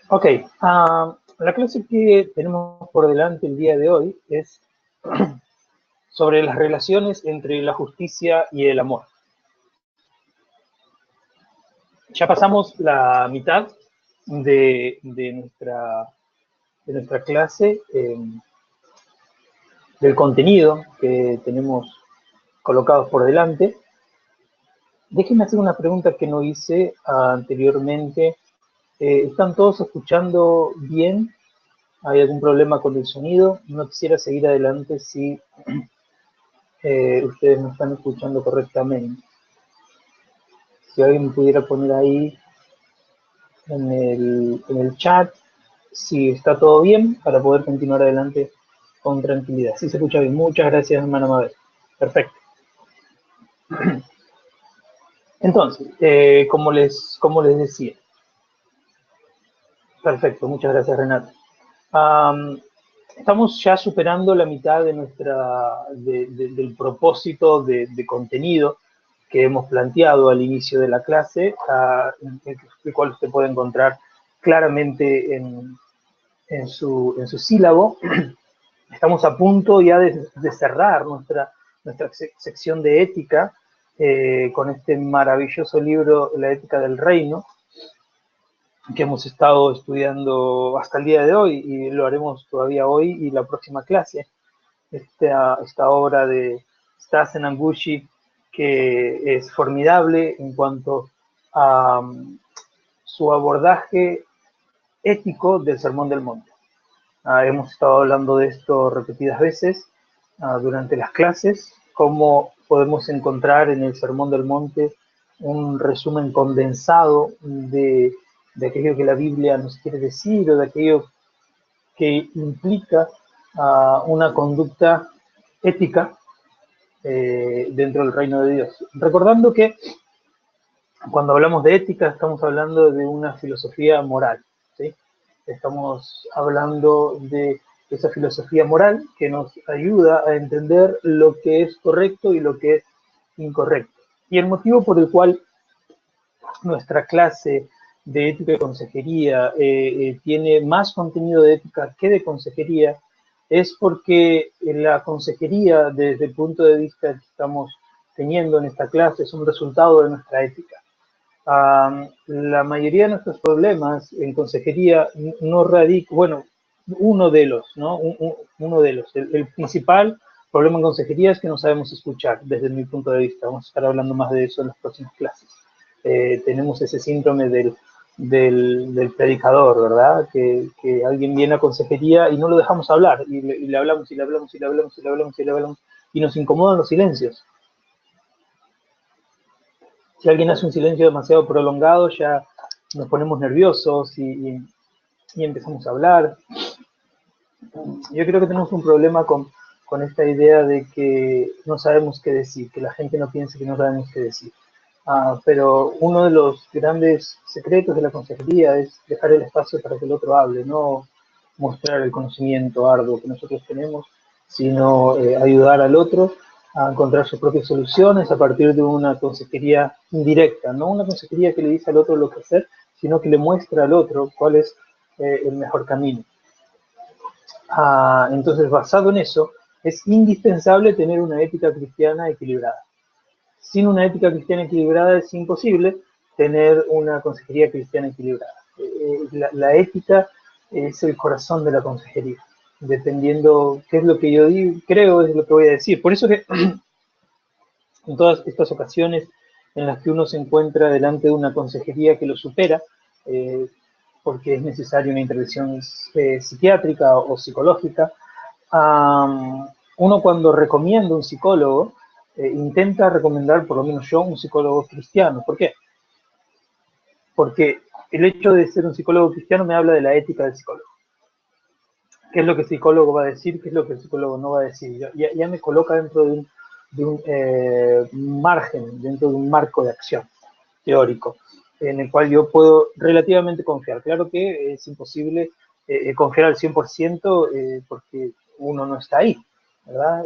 Ok, la clase que tenemos por delante el día de hoy es sobre las relaciones entre la justicia y el amor. Ya pasamos la mitad de nuestra clase, del contenido que tenemos colocados por delante. Déjenme hacer una pregunta que no hice anteriormente. ¿Están todos escuchando bien? ¿Hay algún problema con el sonido? No quisiera seguir adelante si ustedes me están escuchando correctamente. Si alguien me pudiera poner ahí en el chat si está todo bien para poder continuar adelante con tranquilidad. Si se escucha bien. Muchas gracias, hermana Mabel. Perfecto. Entonces, como les decía, perfecto, muchas gracias, Renato. Estamos ya superando la mitad de del propósito de contenido que hemos planteado al inicio de la clase, el cual usted puede encontrar claramente en su sílabo. Estamos a punto ya de cerrar nuestra sección de ética con este maravilloso libro, La ética del reino, que hemos estado estudiando hasta el día de hoy y lo haremos todavía hoy y la próxima clase. Esta obra de Stas Angushi, que es formidable en cuanto a su abordaje ético del Sermón del Monte. Hemos estado hablando de esto repetidas veces durante las clases, cómo podemos encontrar en el Sermón del Monte un resumen condensado de aquello que la Biblia nos quiere decir o de aquello que implica una conducta ética dentro del reino de Dios. Recordando que cuando hablamos de ética estamos hablando de una filosofía moral, ¿sí? Estamos hablando de esa filosofía moral que nos ayuda a entender lo que es correcto y lo que es incorrecto. Y el motivo por el cual nuestra clase de ética y consejería tiene más contenido de ética que de consejería es porque la consejería, desde el punto de vista que estamos teniendo en esta clase, es un resultado de nuestra ética. La mayoría de nuestros problemas en consejería no radica, bueno, uno de los, ¿no? Uno de los. El principal problema en consejería es que no sabemos escuchar, desde mi punto de vista. Vamos a estar hablando más de eso en las próximas clases. Tenemos ese síndrome del predicador, ¿verdad? Que alguien viene a consejería y no lo dejamos hablar, y le hablamos, y le hablamos, y le hablamos, y le hablamos, y le hablamos, y nos incomodan los silencios. Si alguien hace un silencio demasiado prolongado, ya nos ponemos nerviosos y empezamos a hablar. Yo creo que tenemos un problema con esta idea de que no sabemos qué decir, que la gente no piense que no sabemos qué decir. Pero uno de los grandes secretos de la consejería es dejar el espacio para que el otro hable, no mostrar el conocimiento arduo que nosotros tenemos, sino ayudar al otro a encontrar sus propias soluciones a partir de una consejería indirecta, no una consejería que le dice al otro lo que hacer, sino que le muestra al otro cuál es el mejor camino. Entonces, basado en eso, es indispensable tener una ética cristiana equilibrada. Sin una ética cristiana equilibrada es imposible tener una consejería cristiana equilibrada. La ética es el corazón de la consejería. Dependiendo qué es lo que yo digo, creo es lo que voy a decir. Por eso que en todas estas ocasiones en las que uno se encuentra delante de una consejería que lo supera, porque es necesaria una intervención psiquiátrica o psicológica, uno cuando recomienda un psicólogo, intenta recomendar, por lo menos yo, un psicólogo cristiano. ¿Por qué? Porque el hecho de ser un psicólogo cristiano me habla de la ética del psicólogo. ¿Qué es lo que el psicólogo va a decir? ¿Qué es lo que el psicólogo no va a decir? Ya me coloca dentro de un margen, dentro de un marco de acción teórico, en el cual yo puedo relativamente confiar. Claro que es imposible confiar al 100% porque uno no está ahí, ¿verdad?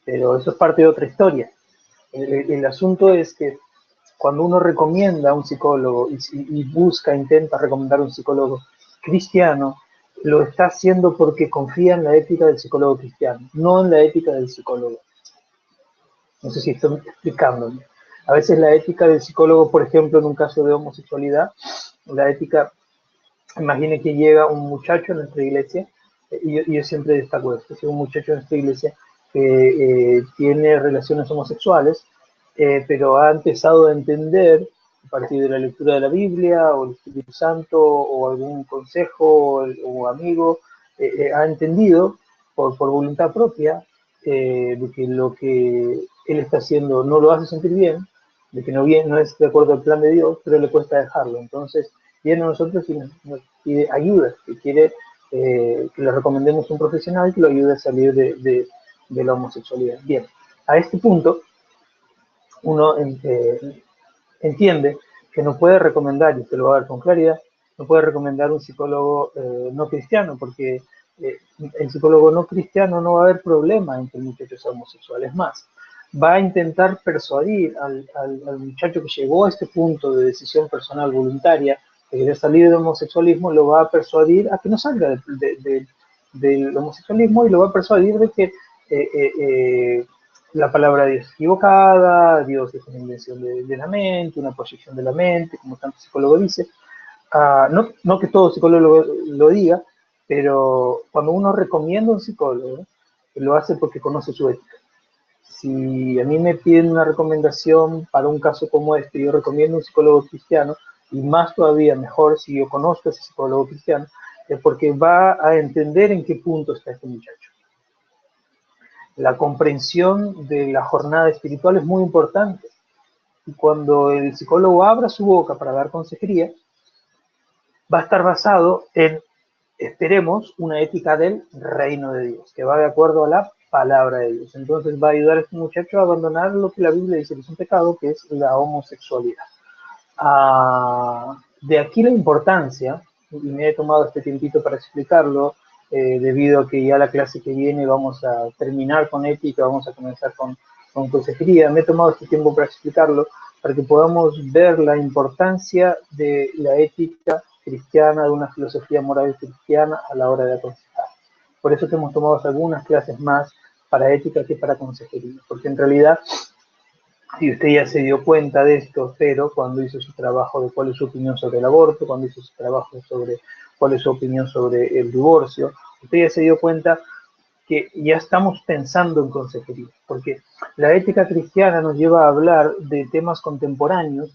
Pero eso es parte de otra historia. El asunto es que cuando uno recomienda a un psicólogo y busca, intenta recomendar a un psicólogo cristiano, lo está haciendo porque confía en la ética del psicólogo cristiano, no en la ética del psicólogo. No sé si estoy explicándome. A veces la ética del psicólogo, por ejemplo, en un caso de homosexualidad, la ética, imagine que llega un muchacho a nuestra iglesia, y yo siempre destaco esto, si un muchacho en nuestra iglesia que tiene relaciones homosexuales, pero ha empezado a entender a partir de la lectura de la Biblia o el Espíritu Santo o algún consejo o amigo, ha entendido por voluntad propia de que lo que él está haciendo no lo hace sentir bien, de que no es de acuerdo al plan de Dios, pero le cuesta dejarlo. Entonces viene a nosotros y nos pide ayuda, que quiere que le recomendemos un profesional que lo ayude a salir de la homosexualidad. Bien, a este punto uno entiende que no puede recomendar, y te lo voy a dar con claridad, no puede recomendar un psicólogo no cristiano, porque el psicólogo no cristiano no va a haber problema en que el muchacho sea homosexual. Es más, va a intentar persuadir al muchacho que llegó a este punto de decisión personal voluntaria, de querer salir del homosexualismo, lo va a persuadir a que no salga del homosexualismo y lo va a persuadir de que la palabra de Dios es equivocada, Dios es una invención de la mente, una proyección de la mente, como tanto psicólogo dice. No que todo psicólogo lo diga, pero cuando uno recomienda a un psicólogo, lo hace porque conoce su ética. Si a mí me piden una recomendación para un caso como este, yo recomiendo un psicólogo cristiano, y más todavía mejor si yo conozco a ese psicólogo cristiano, es porque va a entender en qué punto está este muchacho. La comprensión de la jornada espiritual es muy importante. Y cuando el psicólogo abra su boca para dar consejería, va a estar basado en, esperemos, una ética del reino de Dios, que va de acuerdo a la palabra de Dios. Entonces va a ayudar a este muchacho a abandonar lo que la Biblia dice que es un pecado, que es la homosexualidad. De aquí la importancia, y me he tomado este tiempito para explicarlo, debido a que ya la clase que viene vamos a terminar con ética, vamos a comenzar con consejería. Me he tomado este tiempo para explicarlo, para que podamos ver la importancia de la ética cristiana, de una filosofía moral cristiana a la hora de aconsejar. Por eso que hemos tomado algunas clases más para ética que para consejería, porque en realidad, si usted ya se dio cuenta de esto, pero cuando hizo su trabajo de cuál es su opinión sobre el aborto, cuando hizo su trabajo sobre cuál es su opinión sobre el divorcio, usted ya se dio cuenta que ya estamos pensando en consejería, porque la ética cristiana nos lleva a hablar de temas contemporáneos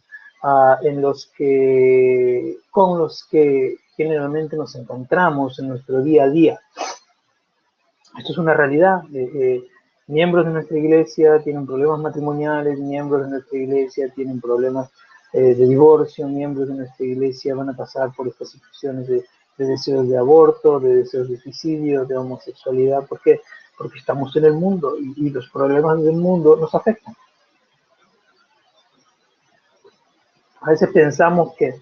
con los que generalmente nos encontramos en nuestro día a día. Esto es una realidad. Miembros de nuestra iglesia tienen problemas matrimoniales, miembros de nuestra iglesia tienen problemas de divorcio, miembros de nuestra iglesia van a pasar por estas situaciones de deseos de aborto, de deseos de suicidio, de homosexualidad. ¿Por qué? Porque estamos en el mundo y los problemas del mundo nos afectan. A veces pensamos que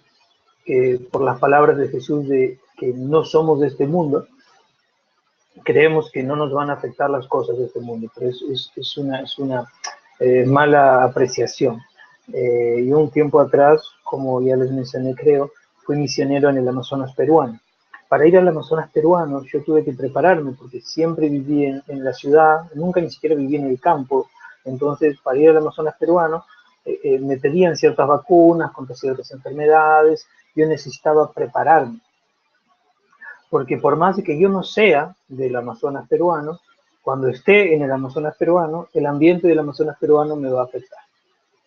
por las palabras de Jesús de que no somos de este mundo, creemos que no nos van a afectar las cosas de este mundo, pero es una mala apreciación. Yo un tiempo atrás, como ya les mencioné, creo, fui misionero en el Amazonas peruano. Para ir al Amazonas peruano yo tuve que prepararme porque siempre viví en la ciudad, nunca ni siquiera viví en el campo. Entonces, para ir al Amazonas peruano me pedían ciertas vacunas contra ciertas enfermedades, yo necesitaba prepararme. Porque por más de que yo no sea del Amazonas peruano, cuando esté en el Amazonas peruano, el ambiente del Amazonas peruano me va a afectar.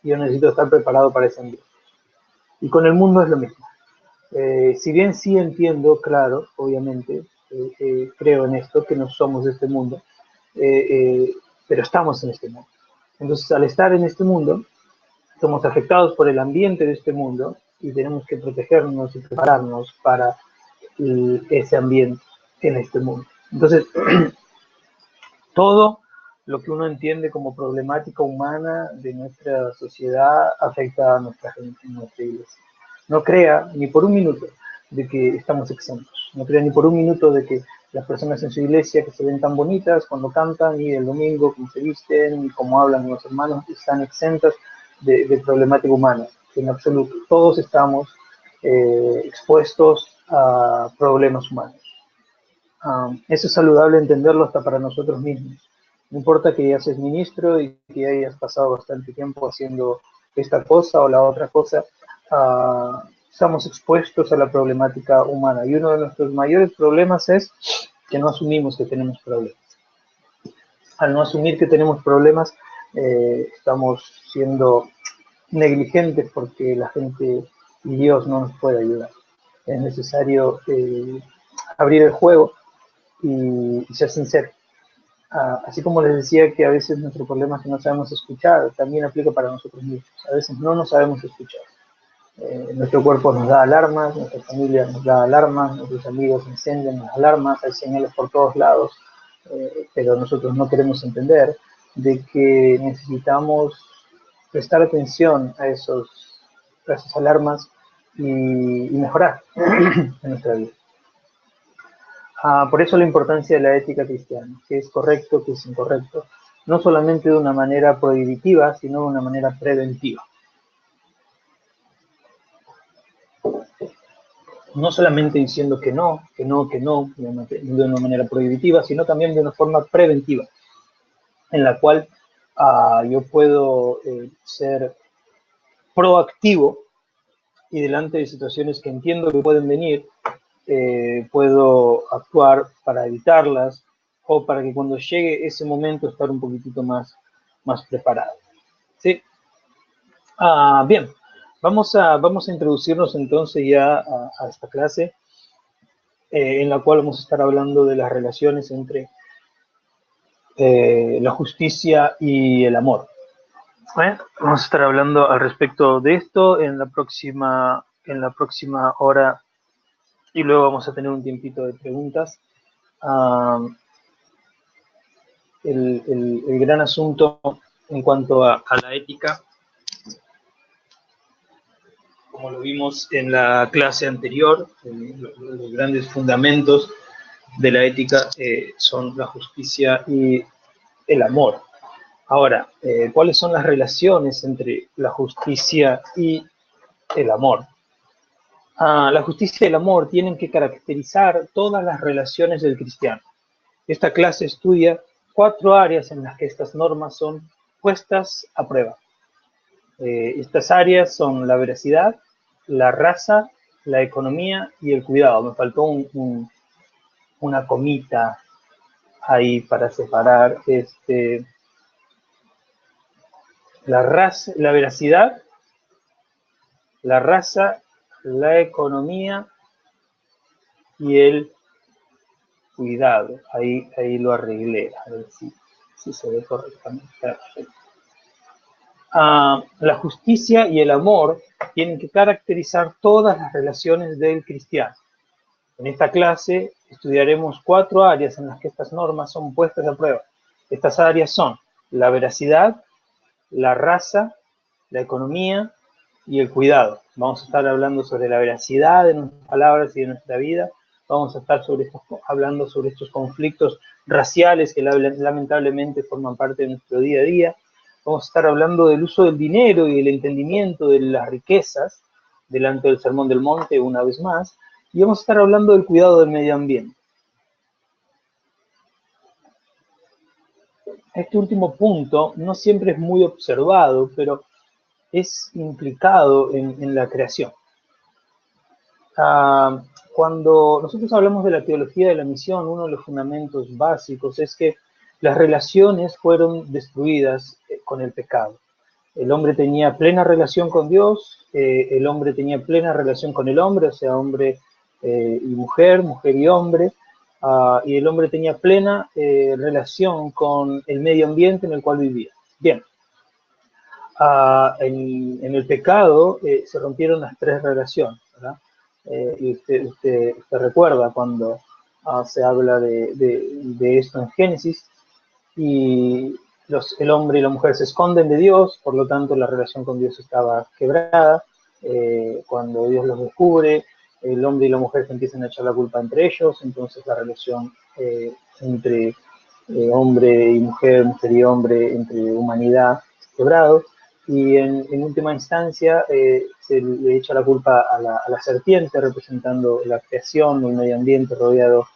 Yo necesito estar preparado para ese ambiente. Y con el mundo es lo mismo. Si bien sí entiendo, claro, obviamente, creo en esto, que no somos de este mundo, pero estamos en este mundo. Entonces, al estar en este mundo, somos afectados por el ambiente de este mundo y tenemos que protegernos y prepararnos para ese ambiente en este mundo. Entonces, todo lo que uno entiende como problemática humana de nuestra sociedad afecta a nuestra gente, a nuestra iglesia. No crea ni por un minuto de que estamos exentos. No crea ni por un minuto de que las personas en su iglesia que se ven tan bonitas cuando cantan y el domingo cómo se visten y cómo hablan con los hermanos están exentas de problemática humana, en absoluto. Todos estamos expuestos a problemas humanos. Eso es saludable entenderlo hasta para nosotros mismos. No importa que ya seas ministro y que hayas pasado bastante tiempo haciendo esta cosa o la otra cosa, estamos expuestos a la problemática humana. Y uno de nuestros mayores problemas es que no asumimos que tenemos problemas. Al no asumir que tenemos problemas, estamos siendo negligentes porque la gente y Dios no nos puede ayudar. Es necesario abrir el juego y ser sincero. Así como les decía que a veces nuestro problema es que no sabemos escuchar, también aplica para nosotros mismos. A veces no nos sabemos escuchar. Nuestro cuerpo nos da alarmas, nuestra familia nos da alarmas, nuestros amigos encienden las alarmas, hay señales por todos lados, pero nosotros no queremos entender de que necesitamos prestar atención a esas alarmas y mejorar en nuestra vida. Por eso la importancia de la ética cristiana, que es correcto, que es incorrecto, no solamente de una manera prohibitiva, sino de una manera preventiva. No solamente diciendo que no, de una manera prohibitiva, sino también de una forma preventiva, en la cual yo puedo ser proactivo y delante de situaciones que entiendo que pueden venir, puedo actuar para evitarlas o para que cuando llegue ese momento estar un poquitito más preparado. ¿Sí? Bien, vamos a introducirnos entonces ya a esta clase en la cual vamos a estar hablando de las relaciones entre la justicia y el amor. Vamos a estar hablando al respecto de esto en la próxima hora y luego vamos a tener un tiempito de preguntas. El gran asunto en cuanto a la ética, como lo vimos en la clase anterior, los grandes fundamentos de la ética son la justicia y el amor. Ahora, ¿cuáles son las relaciones entre la justicia y el amor? La justicia y el amor tienen que caracterizar todas las relaciones del cristiano. Esta clase estudia 4 áreas en las que estas normas son puestas a prueba. Estas áreas son la veracidad, la raza, la economía y el cuidado. Me faltó una comita ahí para separar la raza, la veracidad, la raza, la economía y el cuidado. Ahí lo arreglé, a ver si se ve correctamente. Perfecto. La justicia y el amor tienen que caracterizar todas las relaciones del cristiano. En esta clase estudiaremos 4 áreas en las que estas normas son puestas a prueba. Estas áreas son la veracidad, la raza, la economía y el cuidado. Vamos a estar hablando sobre la veracidad de nuestras palabras y de nuestra vida. Vamos a estar hablando sobre estos conflictos raciales que lamentablemente forman parte de nuestro día a día. Vamos a estar hablando del uso del dinero y del entendimiento de las riquezas delante del Sermón del Monte una vez más. Y vamos a estar hablando del cuidado del medio ambiente. Este último punto no siempre es muy observado, pero es implicado en la creación. Cuando nosotros hablamos de la teología de la misión, uno de los fundamentos básicos es que las relaciones fueron destruidas con el pecado. El hombre tenía plena relación con Dios, el hombre tenía plena relación con el hombre, o sea, hombre y mujer, mujer y hombre, y el hombre tenía plena relación con el medio ambiente en el cual vivía. Bien, en el pecado se rompieron las 3 relaciones, ¿verdad? Y usted recuerda cuando se habla de esto en Génesis, y el hombre y la mujer se esconden de Dios, por lo tanto la relación con Dios estaba quebrada. Cuando Dios los descubre, el hombre y la mujer se empiezan a echar la culpa entre ellos, entonces la relación entre hombre y mujer y hombre, entre humanidad, es quebrado. y en última instancia se le echa la culpa a la serpiente, representando la creación, el medio ambiente rodeado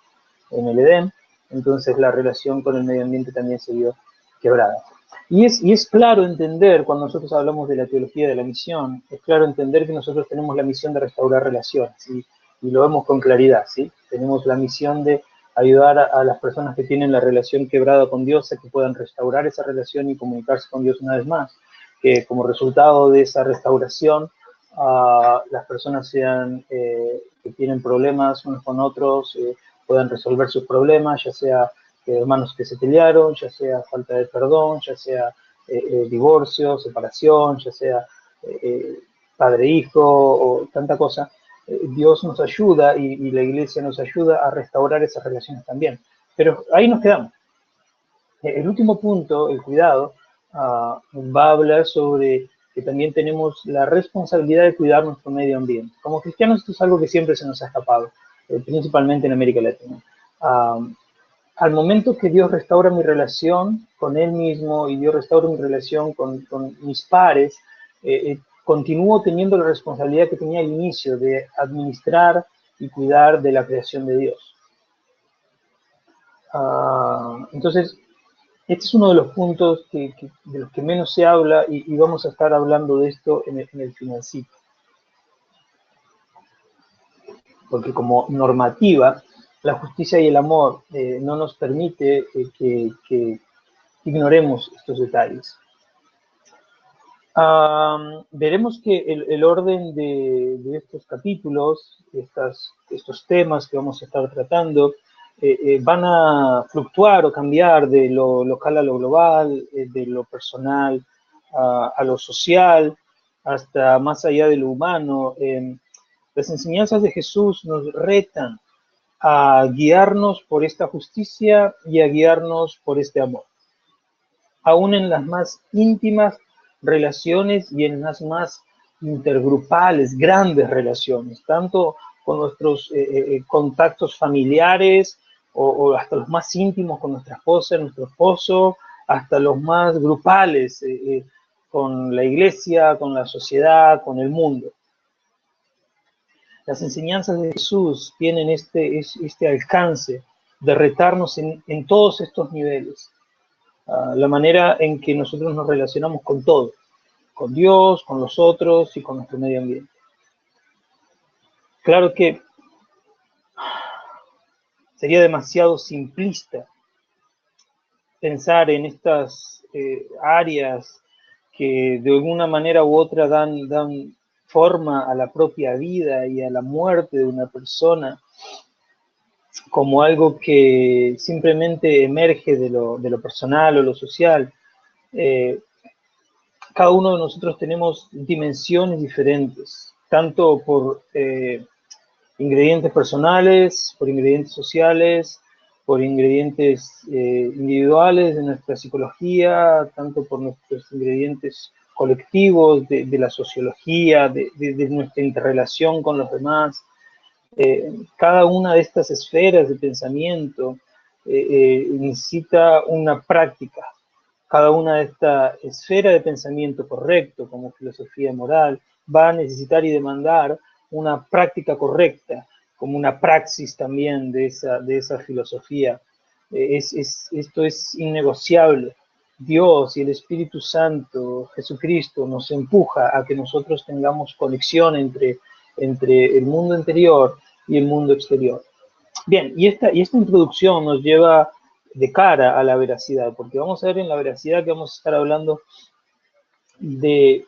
en el Edén. Entonces la relación con el medio ambiente también se vio quebrada. Y es claro entender, cuando nosotros hablamos de la teología de la misión, es claro entender que nosotros tenemos la misión de restaurar relaciones, y lo vemos con claridad, ¿sí? Tenemos la misión de ayudar a las personas que tienen la relación quebrada con Dios a que puedan restaurar esa relación y comunicarse con Dios una vez más, que como resultado de esa restauración, las personas que tienen problemas unos con otros, puedan resolver sus problemas, ya sea hermanos que se pelearon, ya sea falta de perdón, ya sea divorcio, separación, ya sea padre-hijo o tanta cosa. Dios nos ayuda y la iglesia nos ayuda a restaurar esas relaciones también. Pero ahí nos quedamos. El último punto, el cuidado, va a hablar sobre que también tenemos la responsabilidad de cuidar nuestro medio ambiente. Como cristianos esto es algo que siempre se nos ha escapado, principalmente en América Latina. Al momento que Dios restaura mi relación con Él mismo y Dios restaura mi relación con mis pares, continúo teniendo la responsabilidad que tenía al inicio de administrar y cuidar de la creación de Dios. Entonces, este es uno de los puntos de los que menos se habla y vamos a estar hablando de esto en el finalcito. Porque como normativa, la justicia y el amor no nos permite que ignoremos estos detalles. Veremos que el orden de estos capítulos, estos temas que vamos a estar tratando, van a fluctuar o cambiar de lo local a lo global, de lo personal a lo social, hasta más allá de lo humano. Las enseñanzas de Jesús nos retan a guiarnos por esta justicia y a guiarnos por este amor. Aún en las más íntimas relaciones y en las más intergrupales, grandes relaciones, tanto con nuestros contactos familiares o hasta los más íntimos con nuestra esposa, nuestro esposo, hasta los más grupales con la iglesia, con la sociedad, con el mundo. Las enseñanzas de Jesús tienen este alcance de retarnos en todos estos niveles. La manera en que nosotros nos relacionamos con todo, con Dios, con los otros y con nuestro medio ambiente. Claro que sería demasiado simplista pensar en estas áreas que de alguna manera u otra dan forma a la propia vida y a la muerte de una persona como algo que simplemente emerge de lo personal o lo social. Cada uno de nosotros tenemos dimensiones diferentes, tanto por ingredientes personales, por ingredientes sociales, por ingredientes individuales de nuestra psicología, tanto por nuestros ingredientes colectivos, de la sociología, de nuestra interrelación con los demás. Cada una de estas esferas de pensamiento necesita una práctica. Cada una de esta esfera de pensamiento correcto, como filosofía moral, va a necesitar y demandar una práctica correcta, como una praxis también de esa filosofía. Esto es innegociable. Dios y el Espíritu Santo, Jesucristo, nos empuja a que nosotros tengamos conexión entre el mundo interior y el mundo exterior. Bien, y esta introducción nos lleva de cara a la veracidad, porque vamos a ver en la veracidad que vamos a estar hablando de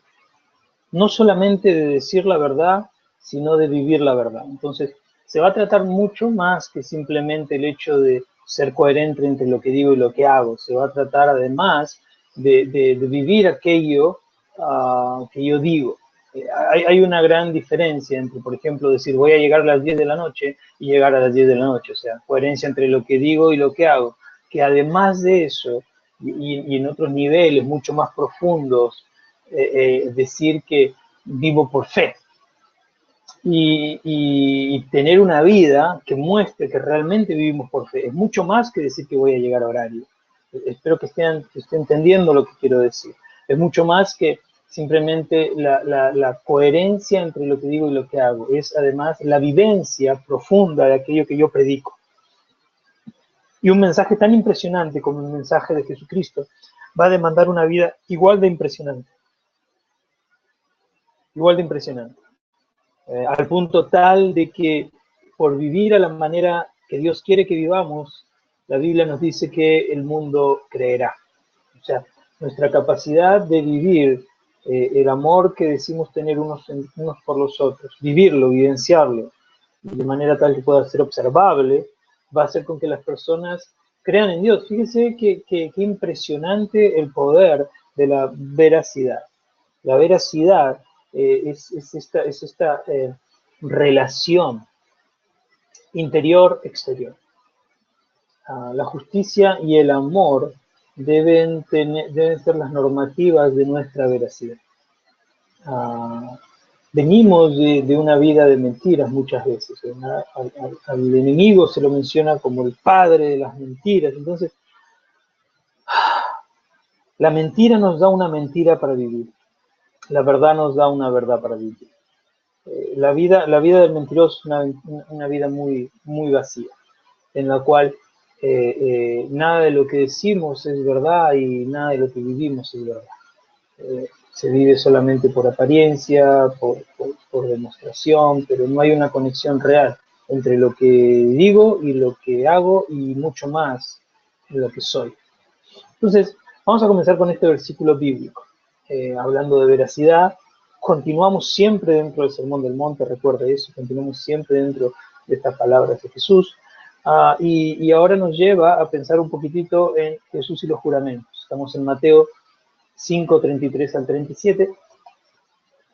no solamente de decir la verdad, sino de vivir la verdad. Entonces, se va a tratar mucho más que simplemente el hecho de ser coherente entre lo que digo y lo que hago. Se va a tratar además de vivir aquello que yo digo. Hay una gran diferencia entre, por ejemplo, decir voy a llegar a las 10 de la noche y llegar a las 10 de la noche. O sea, coherencia entre lo que digo y lo que hago. Que además de eso, y en otros niveles mucho más profundos, decir que vivo por fe y tener una vida que muestre que realmente vivimos por fe. Es mucho más que decir que voy a llegar a horario. Espero que estén entendiendo lo que quiero decir. Es mucho más que simplemente la coherencia entre lo que digo y lo que hago, es además la vivencia profunda de aquello que yo predico. Y un mensaje tan impresionante como el mensaje de Jesucristo va a demandar una vida igual de impresionante. Igual de impresionante. Al punto tal de que por vivir a la manera que Dios quiere que vivamos, la Biblia nos dice que el mundo creerá. O sea, nuestra capacidad de vivir el amor que decimos tener unos por los otros, vivirlo, vivenciarlo, de manera tal que pueda ser observable, va a hacer con que las personas crean en Dios. Fíjese qué impresionante el poder de la veracidad. La veracidad es esta relación interior-exterior. La justicia y el amor deben ser las normativas de nuestra veracidad. Venimos de una vida de mentiras muchas veces. Al enemigo se lo menciona como el padre de las mentiras. Entonces, la mentira nos da una mentira para vivir. La verdad nos da una verdad para vivir. La vida del mentiroso es una vida muy, muy vacía, en la cual nada de lo que decimos es verdad y nada de lo que vivimos es verdad. Se vive solamente por apariencia, por demostración, pero no hay una conexión real entre lo que digo y lo que hago y mucho más en lo que soy. Entonces, vamos a comenzar con este versículo bíblico. Hablando de veracidad, continuamos siempre dentro del Sermón del Monte, recuerda eso, continuamos siempre dentro de estas palabras de Jesús. Y ahora nos lleva a pensar un poquitito en Jesús y los juramentos. Estamos en Mateo 5, 33 al 37.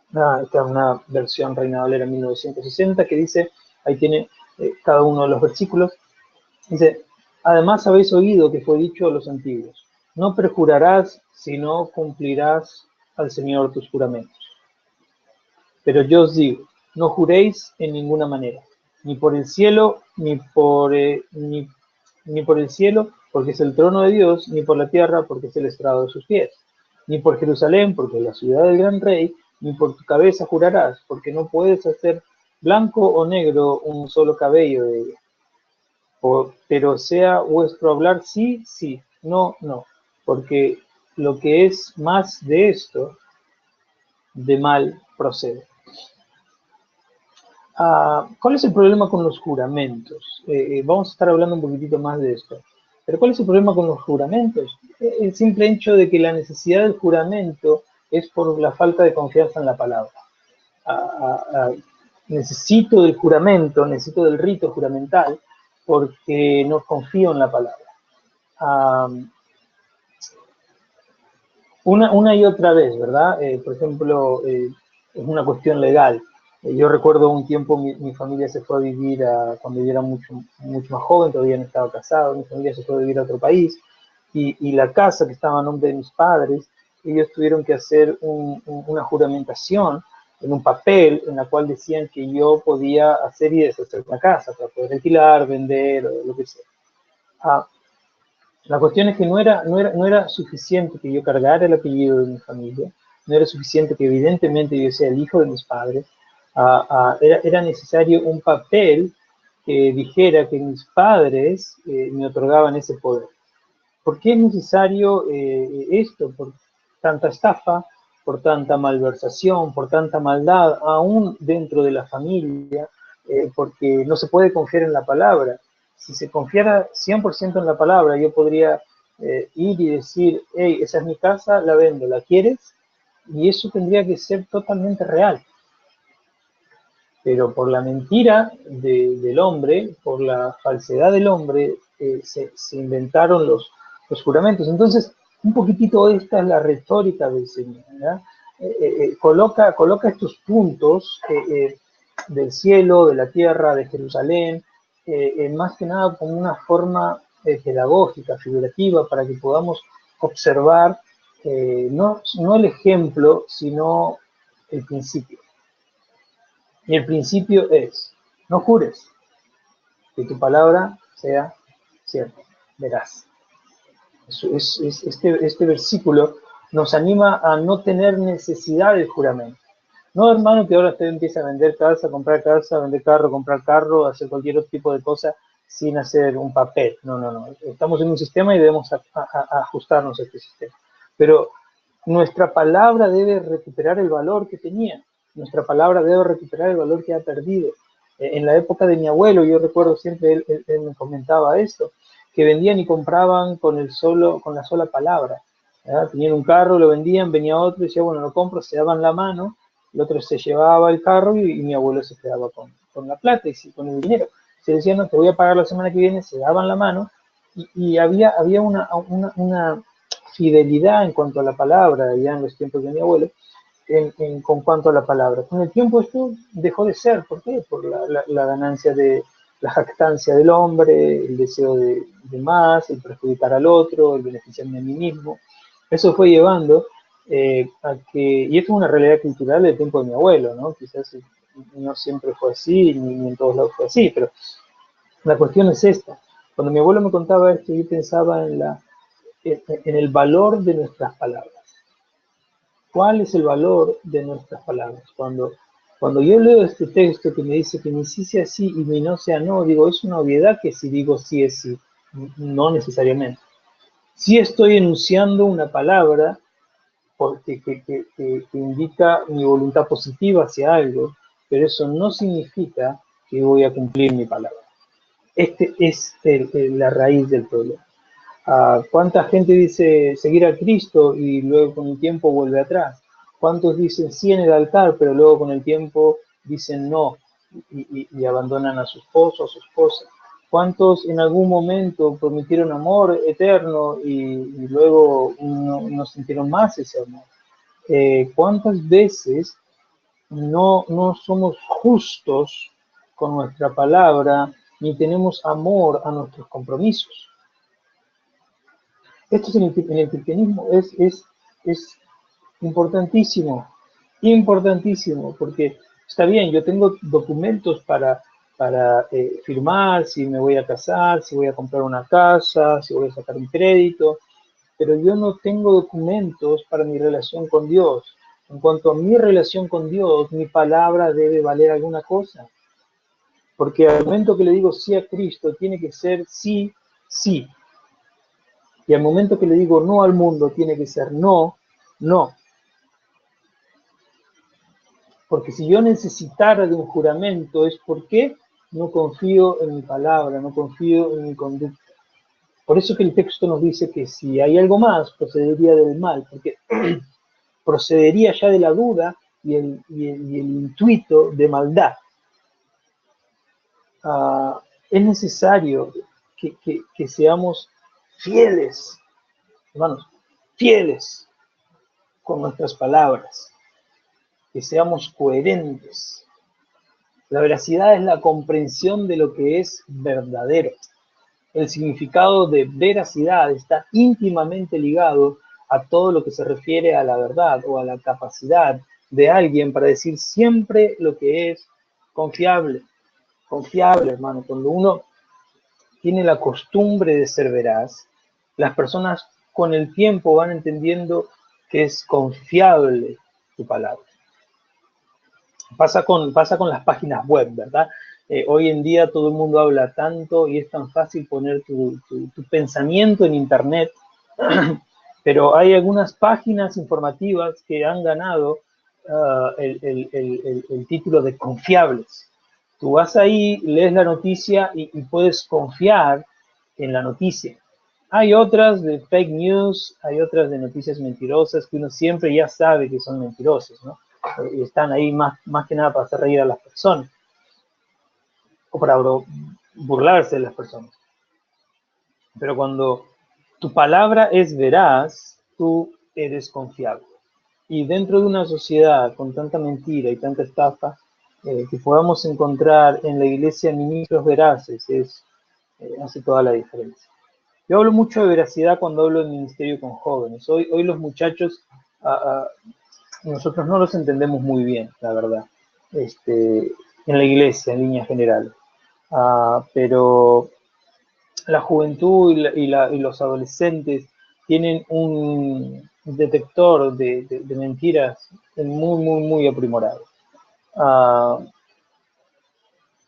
Esta es una versión Reina Valera 1960 que dice, ahí tiene cada uno de los versículos, dice, además habéis oído que fue dicho a los antiguos, no perjurarás, sino cumplirás al Señor tus juramentos. Pero yo os digo, no juréis en ninguna manera, ni por el cielo, ni por el cielo, porque es el trono de Dios, ni por la tierra, porque es el estrado de sus pies, ni por Jerusalén, porque es la ciudad del gran rey, ni por tu cabeza jurarás, porque no puedes hacer blanco o negro un solo cabello de ella. Pero sea vuestro hablar sí, sí, no, no, porque lo que es más de esto, de mal procede. ¿Cuál es el problema con los juramentos? Vamos a estar hablando un poquitito más de esto. Pero ¿cuál es el problema con los juramentos? El simple hecho de que la necesidad del juramento es por la falta de confianza en la palabra. Necesito del juramento, necesito del rito juramental, porque no confío en la palabra. Una y otra vez, ¿verdad? Por ejemplo, es una cuestión legal. Yo recuerdo un tiempo mi familia se fue a vivir, cuando yo era mucho, mucho más joven, todavía no estaba casado, mi familia se fue a vivir a otro país, y la casa que estaba a nombre de mis padres, ellos tuvieron que hacer una juramentación en un papel en la cual decían que yo podía hacer y deshacer la casa, para poder alquilar, vender, o lo que sea. La cuestión es que no era suficiente que yo cargara el apellido de mi familia, no era suficiente que evidentemente yo sea el hijo de mis padres, era necesario un papel que dijera que mis padres me otorgaban ese poder. ¿Por qué es necesario esto? Por tanta estafa, por tanta malversación, por tanta maldad, aún dentro de la familia, porque no se puede confiar en la palabra. Si se confiara 100% en la palabra, yo podría ir y decir, hey, esa es mi casa, la vendo, ¿la quieres? Y eso tendría que ser totalmente real. Pero por la mentira del hombre, por la falsedad del hombre, se inventaron los juramentos. Entonces, un poquitito esta es la retórica del Señor, ¿verdad? Coloca estos puntos del cielo, de la tierra, de Jerusalén, más que nada como una forma pedagógica, figurativa, para que podamos observar no el ejemplo, sino el principio. Y el principio es, no jures, que tu palabra sea cierta, verás. Este versículo nos anima a no tener necesidad del juramento. No, hermano, que ahora usted empieza a vender casa, comprar casa, vender carro, comprar carro, hacer cualquier otro tipo de cosa sin hacer un papel. No, no, no. Estamos en un sistema y debemos ajustarnos a este sistema. Pero nuestra palabra debe recuperar el valor que tenía. Nuestra palabra debe recuperar el valor que ha perdido. En la época de mi abuelo, yo recuerdo siempre, él me comentaba esto, que vendían y compraban con la sola palabra. ¿Verdad? Tenían un carro, lo vendían, venía otro y decía, bueno, lo compro, se daban la mano, el otro se llevaba el carro y mi abuelo se quedaba con la plata y con el dinero. Se decía, no, te voy a pagar la semana que viene, se daban la mano y había una fidelidad en cuanto a la palabra, ya en los tiempos de mi abuelo, con cuanto a la palabra. Con el tiempo esto dejó de ser. ¿Por qué? Por la ganancia de la jactancia del hombre, el deseo de más, el perjudicar al otro, el beneficiarme a mí mismo. Eso fue llevando a que, y esto es una realidad cultural del tiempo de mi abuelo, ¿no? Quizás no siempre fue así, ni en todos lados fue así, pero la cuestión es esta. Cuando mi abuelo me contaba esto, yo pensaba en el valor de nuestras palabras. ¿Cuál es el valor de nuestras palabras? Cuando yo leo este texto que me dice que mi sí sea sí y mi no sea no, digo, es una obviedad que si digo sí es sí, no necesariamente. Sí estoy enunciando una palabra que indica mi voluntad positiva hacia algo, pero eso no significa que voy a cumplir mi palabra. Este es la raíz del problema. ¿Cuánta gente dice seguir a Cristo y luego con el tiempo vuelve atrás? ¿Cuántos dicen sí en el altar, pero luego con el tiempo dicen no y abandonan a su esposo o a su esposa? ¿Cuántos en algún momento prometieron amor eterno y luego no sintieron más ese amor? ¿Cuántas veces no somos justos con nuestra palabra ni tenemos amor a nuestros compromisos? Esto en el cristianismo es importantísimo, importantísimo, porque está bien, yo tengo documentos para firmar si me voy a casar, si voy a comprar una casa, si voy a sacar un crédito, pero yo no tengo documentos para mi relación con Dios. En cuanto a mi relación con Dios, mi palabra debe valer alguna cosa, porque al momento que le digo sí a Cristo, tiene que ser sí, sí. Y al momento que le digo no al mundo, tiene que ser no, no. Porque si yo necesitara de un juramento es porque no confío en mi palabra, no confío en mi conducta. Por eso que el texto nos dice que si hay algo más, procedería del mal, porque procedería ya de la duda y el intuito de maldad. Es necesario que seamos fieles, hermanos, fieles con nuestras palabras, que seamos coherentes. La veracidad es la comprensión de lo que es verdadero. El significado de veracidad está íntimamente ligado a todo lo que se refiere a la verdad o a la capacidad de alguien para decir siempre lo que es confiable. Confiable, hermano. Cuando uno tiene la costumbre de ser veraz, las personas con el tiempo van entendiendo que es confiable tu palabra. Pasa con las páginas web, ¿verdad? Hoy en día todo el mundo habla tanto y es tan fácil poner tu pensamiento en internet, pero hay algunas páginas informativas que han ganado el título de confiables. Tú vas ahí, lees la noticia y puedes confiar en la noticia. Hay otras de fake news, hay otras de noticias mentirosas que uno siempre ya sabe que son mentirosas, ¿no? Y están ahí más que nada para hacer reír a las personas o para burlarse de las personas. Pero cuando tu palabra es veraz, tú eres confiable. Y dentro de una sociedad con tanta mentira y tanta estafa, que podamos encontrar en la iglesia ministros veraces hace toda la diferencia. Yo hablo mucho de veracidad cuando hablo de ministerio con jóvenes. Hoy los muchachos, nosotros no los entendemos muy bien, la verdad, en la iglesia, en línea general. Pero la juventud y los adolescentes tienen un detector de mentiras muy aprimorado.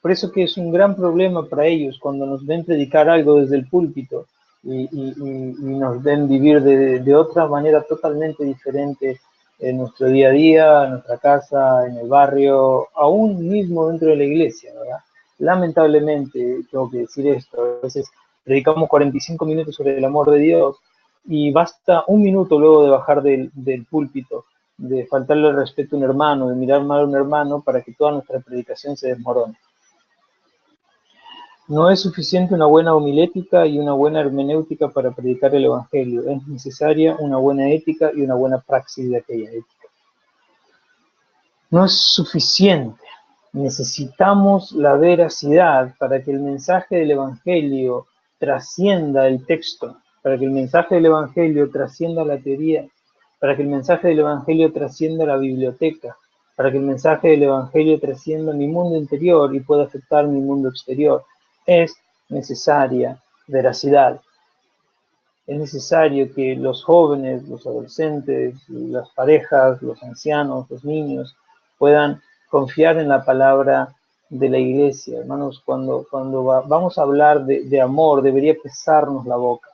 Por eso que es un gran problema para ellos cuando nos ven predicar algo desde el púlpito y nos ven vivir de otra manera totalmente diferente en nuestro día a día, en nuestra casa, en el barrio, aún mismo dentro de la iglesia, ¿verdad? Lamentablemente, tengo que decir esto, a veces predicamos 45 minutos sobre el amor de Dios y basta un minuto luego de bajar del púlpito, de faltarle el respeto a un hermano, de mirar mal a un hermano para que toda nuestra predicación se desmorone. No es suficiente una buena homilética y una buena hermenéutica para predicar el Evangelio. Es necesaria una buena ética y una buena praxis de aquella ética. No es suficiente. Necesitamos la veracidad para que el mensaje del Evangelio trascienda el texto, para que el mensaje del Evangelio trascienda la teoría, para que el mensaje del Evangelio trascienda la biblioteca, para que el mensaje del Evangelio trascienda mi mundo interior y pueda afectar mi mundo exterior. Es necesaria veracidad. Es necesario que los jóvenes, los adolescentes, las parejas, los ancianos, los niños puedan confiar en la palabra de la iglesia. Hermanos, cuando vamos a hablar de amor, debería pesarnos la boca.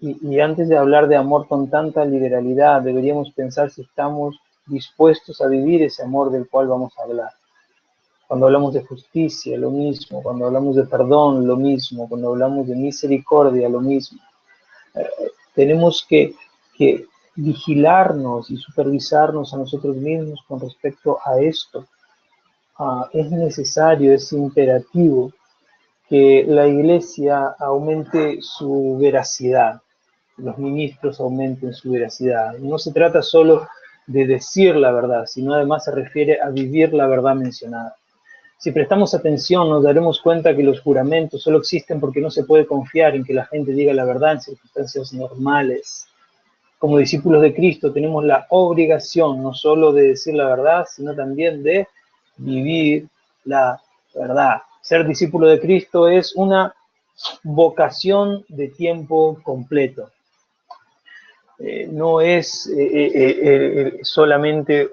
Y antes de hablar de amor con tanta liberalidad, deberíamos pensar si estamos dispuestos a vivir ese amor del cual vamos a hablar. Cuando hablamos de justicia, lo mismo. Cuando hablamos de perdón, lo mismo. Cuando hablamos de misericordia, lo mismo. Tenemos que vigilarnos y supervisarnos a nosotros mismos con respecto a esto. Es necesario, es imperativo que la iglesia aumente su veracidad, los ministros aumenten su veracidad. No se trata solo de decir la verdad, sino además se refiere a vivir la verdad mencionada. Si prestamos atención, nos daremos cuenta que los juramentos solo existen porque no se puede confiar en que la gente diga la verdad en circunstancias normales. Como discípulos de Cristo tenemos la obligación no solo de decir la verdad, sino también de vivir la verdad. Ser discípulo de Cristo es una vocación de tiempo completo. No es solamente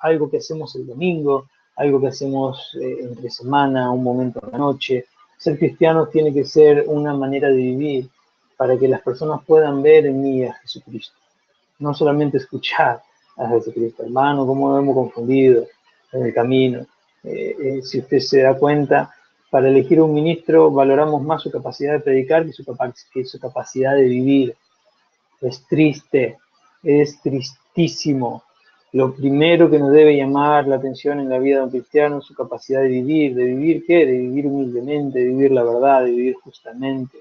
algo que hacemos el domingo, algo que hacemos entre semana, un momento en la noche. Ser cristiano tiene que ser una manera de vivir para que las personas puedan ver en mí a Jesucristo. No solamente escuchar a Jesucristo. Hermano, cómo nos hemos confundido en el camino. Si usted se da cuenta, para elegir un ministro valoramos más su capacidad de predicar que su capacidad de vivir. Es triste, es tristísimo. Lo primero que nos debe llamar la atención en la vida de un cristiano es su capacidad de vivir. ¿De vivir qué? De vivir humildemente, de vivir la verdad, de vivir justamente,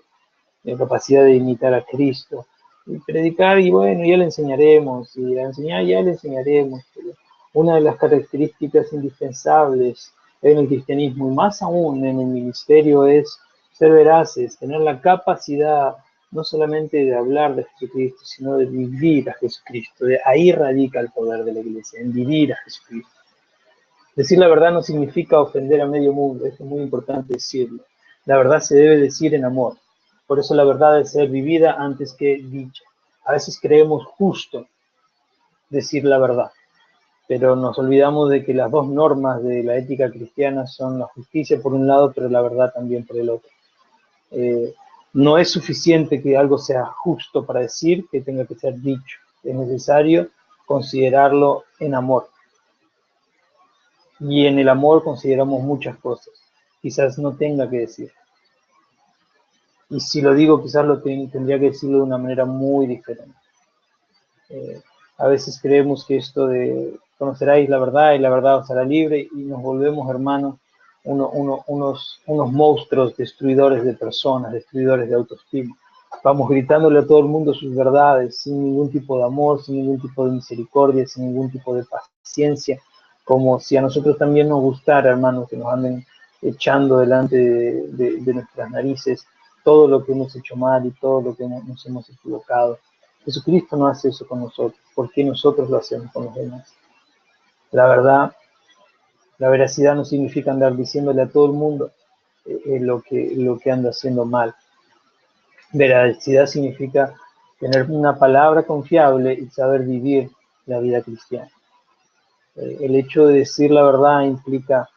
la capacidad de imitar a Cristo. Y predicar, y bueno, ya le enseñaremos, y a enseñar ya le enseñaremos. Pero una de las características indispensables en el cristianismo, y más aún en el ministerio, es ser veraces, tener la capacidad no solamente de hablar de Jesucristo, sino de vivir a Jesucristo. De ahí radica el poder de la iglesia, en vivir a Jesucristo. Decir la verdad no significa ofender a medio mundo, eso es muy importante decirlo. La verdad se debe decir en amor. Por eso la verdad debe ser vivida antes que dicha. A veces creemos justo decir la verdad, pero nos olvidamos de que las dos normas de la ética cristiana son la justicia por un lado, pero la verdad también por el otro. No es suficiente que algo sea justo para decir que tenga que ser dicho. Es necesario considerarlo en amor. Y en el amor consideramos muchas cosas. Quizás no tenga que decir. Y si lo digo, quizás tendría que decirlo de una manera muy diferente. A veces creemos que esto de conoceráis la verdad y la verdad os hará libre y nos volvemos, hermanos, unos monstruos destruidores de personas, destruidores de autoestima. Vamos gritándole a todo el mundo sus verdades sin ningún tipo de amor, sin ningún tipo de misericordia, sin ningún tipo de paciencia, como si a nosotros también nos gustara, hermanos, que nos anden echando delante de nuestras narices todo lo que hemos hecho mal y todo lo que nos hemos equivocado. Jesucristo no hace eso con nosotros. ¿Por qué nosotros lo hacemos con los demás? La verdad, la veracidad no significa andar diciéndole a todo el mundo lo que anda haciendo mal. Veracidad significa tener una palabra confiable y saber vivir la vida cristiana. El hecho de decir la verdad implica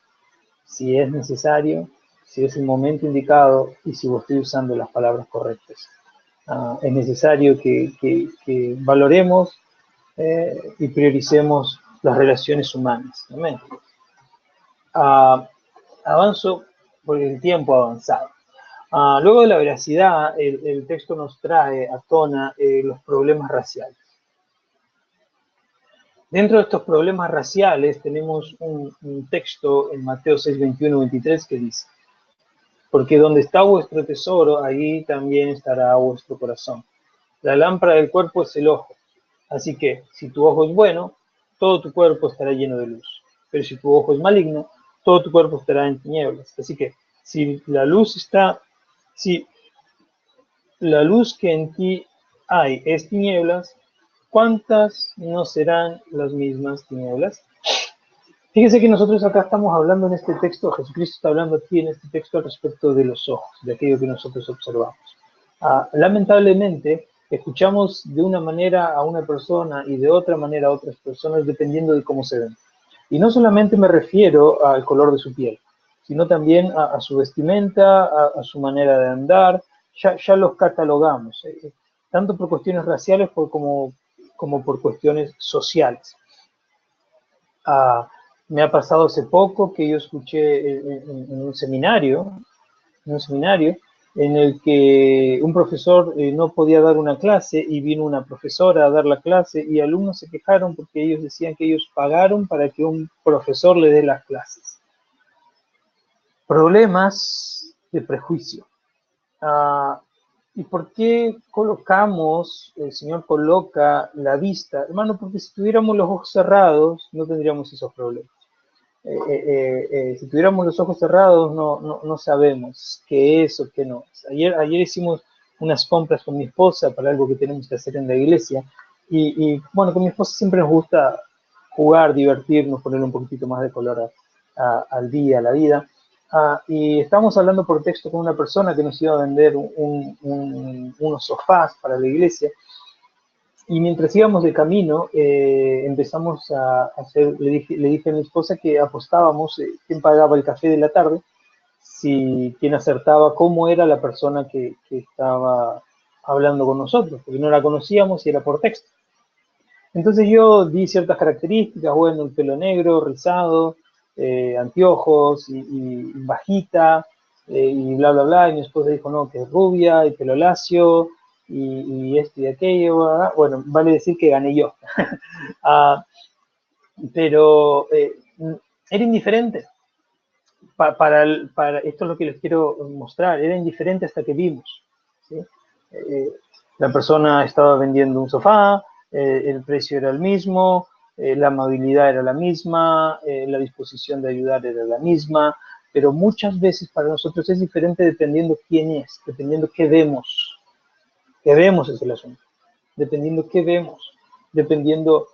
si es necesario, si es el momento indicado y si estoy usando las palabras correctas. Es necesario que valoremos y prioricemos las relaciones humanas. Amén. Avanzo porque el tiempo ha avanzado. Luego de la veracidad, el texto nos trae a tona los problemas raciales. Dentro de estos problemas raciales tenemos un texto en Mateo 6, 21, 23 que dice: porque donde está vuestro tesoro, allí también estará vuestro corazón. La lámpara del cuerpo es el ojo. Así que, si tu ojo es bueno, todo tu cuerpo estará lleno de luz. Pero si tu ojo es maligno, todo tu cuerpo estará en tinieblas. Así que, si la luz que en ti hay es tinieblas, ¿cuántas no serán las mismas tinieblas? Fíjense que nosotros acá estamos hablando en este texto, Jesucristo está hablando aquí en este texto al respecto de los ojos, de aquello que nosotros observamos. Lamentablemente, escuchamos de una manera a una persona y de otra manera a otras personas dependiendo de cómo se ven. Y no solamente me refiero al color de su piel, sino también a su vestimenta, a su manera de andar. Ya los catalogamos, tanto por cuestiones raciales como por cuestiones sociales. Me ha pasado hace poco que yo escuché en un seminario, en el que un profesor no podía dar una clase y vino una profesora a dar la clase y alumnos se quejaron porque ellos decían que ellos pagaron para que un profesor le dé las clases. Problemas de prejuicio. ¿Y por qué el Señor coloca la vista? Hermano, porque si tuviéramos los ojos cerrados no tendríamos esos problemas. Si tuviéramos los ojos cerrados no sabemos qué es o qué no es. Ayer hicimos unas compras con mi esposa para algo que tenemos que hacer en la iglesia y bueno, con mi esposa siempre nos gusta jugar, divertirnos, ponerle un poquitito más de color al día, a la vida. Y estábamos hablando por texto con una persona que nos iba a vender unos sofás para la iglesia. Y mientras íbamos de camino, empezamos a hacer, le dije a mi esposa que apostábamos quién pagaba el café de la tarde, quién acertaba cómo era la persona que estaba hablando con nosotros, porque no la conocíamos y era por texto. Entonces yo di ciertas características, bueno, el pelo negro, rizado, anteojos y bajita, y bla, bla, bla, y mi esposa dijo, no, que es rubia, y pelo lacio, y esto y aquello, ¿verdad? Bueno, vale decir que gané yo. Pero era indiferente. Esto es lo que les quiero mostrar, era indiferente hasta que vimos, ¿sí? La persona estaba vendiendo un sofá, el precio era el mismo, la amabilidad era la misma, la disposición de ayudar era la misma, pero muchas veces para nosotros es diferente dependiendo quién es, dependiendo qué vemos. Que vemos es el asunto, dependiendo qué vemos, dependiendo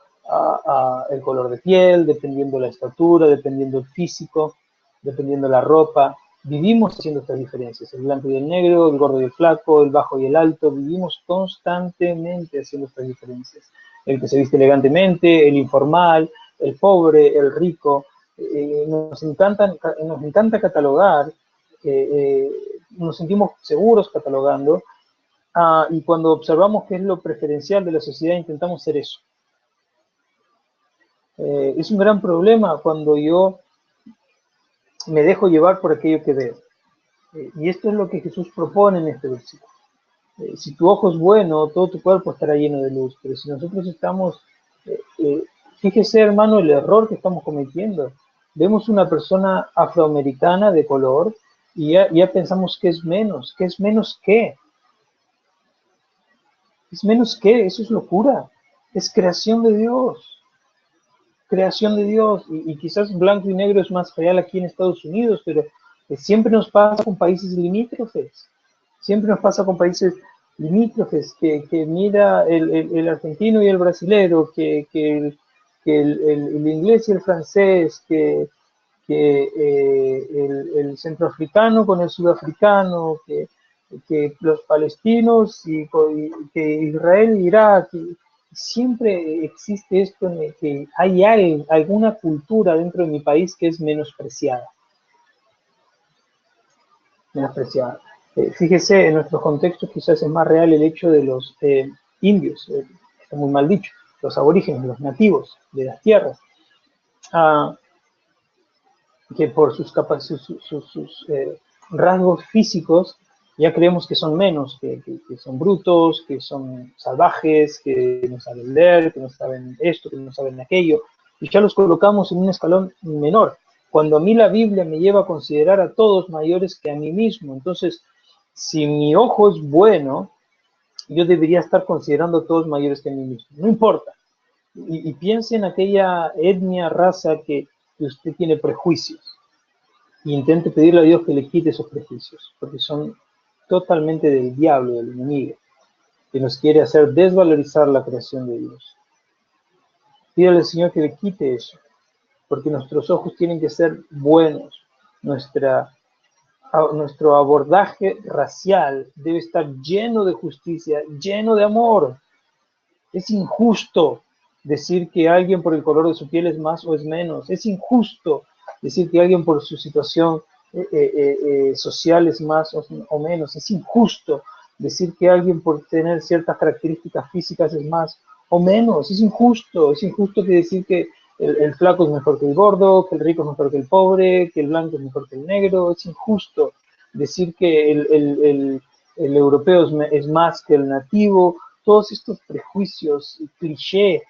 el color de piel, dependiendo la estatura, dependiendo el físico, dependiendo la ropa. Vivimos haciendo estas diferencias, el blanco y el negro, el gordo y el flaco, el bajo y el alto, vivimos constantemente haciendo estas diferencias. El que se viste elegantemente, el informal, el pobre, el rico. Nos encanta catalogar, nos sentimos seguros catalogando, y cuando observamos qué es lo preferencial de la sociedad intentamos ser eso. Es un gran problema cuando yo me dejo llevar por aquello que veo. Y esto es lo que Jesús propone en este versículo. Si tu ojo es bueno, todo tu cuerpo estará lleno de luz. Pero si nosotros estamos, fíjese hermano el error que estamos cometiendo. Vemos una persona afroamericana de color y ya pensamos que es menos. ¿Qué es menos qué? Es menos que, eso es locura, es creación de Dios, y quizás blanco y negro es más real aquí en Estados Unidos, pero siempre nos pasa con países limítrofes, que mira el argentino y el brasilero, que el inglés y el francés, que el centroafricano con el sudafricano, que que los palestinos y que Israel y Irak. Siempre existe esto en el que hay alguna cultura dentro de mi país que es menospreciada. Menospreciada. Fíjese, en nuestros contextos quizás es más real el hecho de los indios, está muy mal dicho, los aborígenes, los nativos de las tierras, que por sus rasgos físicos ya creemos que son menos, que son brutos, que son salvajes, que no saben leer, que no saben esto, que no saben aquello, y ya los colocamos en un escalón menor, cuando a mí la Biblia me lleva a considerar a todos mayores que a mí mismo. Entonces, si mi ojo es bueno, yo debería estar considerando a todos mayores que a mí mismo, no importa. Y piense en aquella etnia, raza que usted tiene prejuicios, y intente pedirle a Dios que le quite esos prejuicios, porque son totalmente del diablo, del enemigo, que nos quiere hacer desvalorizar la creación de Dios. Pídale al Señor que le quite eso, porque nuestros ojos tienen que ser buenos, nuestro abordaje racial debe estar lleno de justicia, lleno de amor. Es injusto decir que alguien por el color de su piel es más o es menos. Es injusto decir que alguien por su situación social es más o menos. Es injusto decir que alguien por tener ciertas características físicas es más o menos. Es injusto que decir que el flaco es mejor que el gordo, que el rico es mejor que el pobre, que el blanco es mejor que el negro. Es injusto decir que el europeo es más que el nativo. Todos estos prejuicios y clichés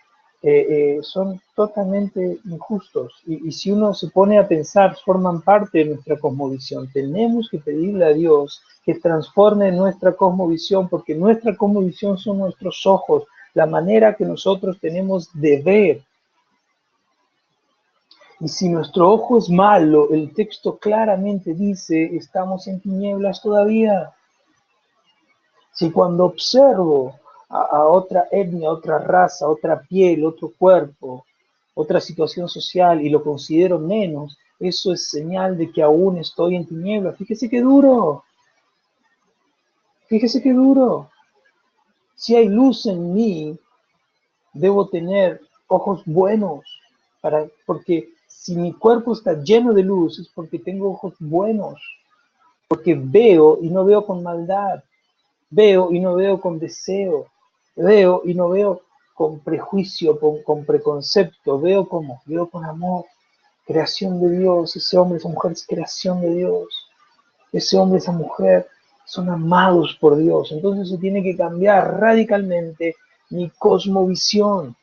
son totalmente injustos. Y si uno se pone a pensar, forman parte de nuestra cosmovisión. Tenemos que pedirle a Dios que transforme nuestra cosmovisión, porque nuestra cosmovisión son nuestros ojos, la manera que nosotros tenemos de ver. Y si nuestro ojo es malo, el texto claramente dice, estamos en tinieblas todavía. Si cuando observo a otra etnia, otra raza, otra piel, otro cuerpo, otra situación social y lo considero menos, eso es señal de que aún estoy en tinieblas. Fíjese qué duro. Fíjese qué duro. Si hay luz en mí, debo tener ojos buenos, porque si mi cuerpo está lleno de luz es porque tengo ojos buenos, porque veo y no veo con maldad, veo y no veo con deseo, veo y no veo con prejuicio, con preconcepto, veo con amor, creación de Dios. Ese hombre, esa mujer es creación de Dios, ese hombre, esa mujer son amados por Dios. Entonces se tiene que cambiar radicalmente mi cosmovisión.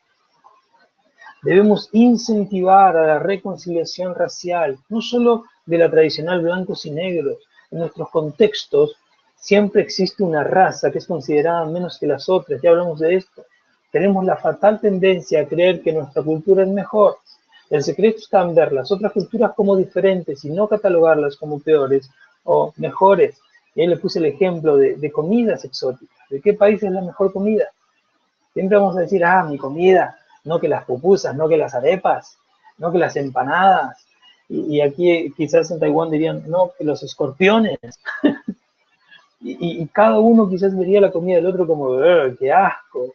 Debemos incentivar a la reconciliación racial, no solo de la tradicional blancos y negros. En nuestros contextos siempre existe una raza que es considerada menos que las otras, ya hablamos de esto. Tenemos la fatal tendencia a creer que nuestra cultura es mejor. El secreto está en ver las otras culturas como diferentes y no catalogarlas como peores o mejores. Y ahí le puse el ejemplo de comidas exóticas. ¿De qué país es la mejor comida? Siempre vamos a decir, mi comida, no que las pupusas, no que las arepas, no que las empanadas. Y aquí quizás en Taiwán dirían, no, que los escorpiones. y cada uno quizás vería la comida del otro como, qué asco,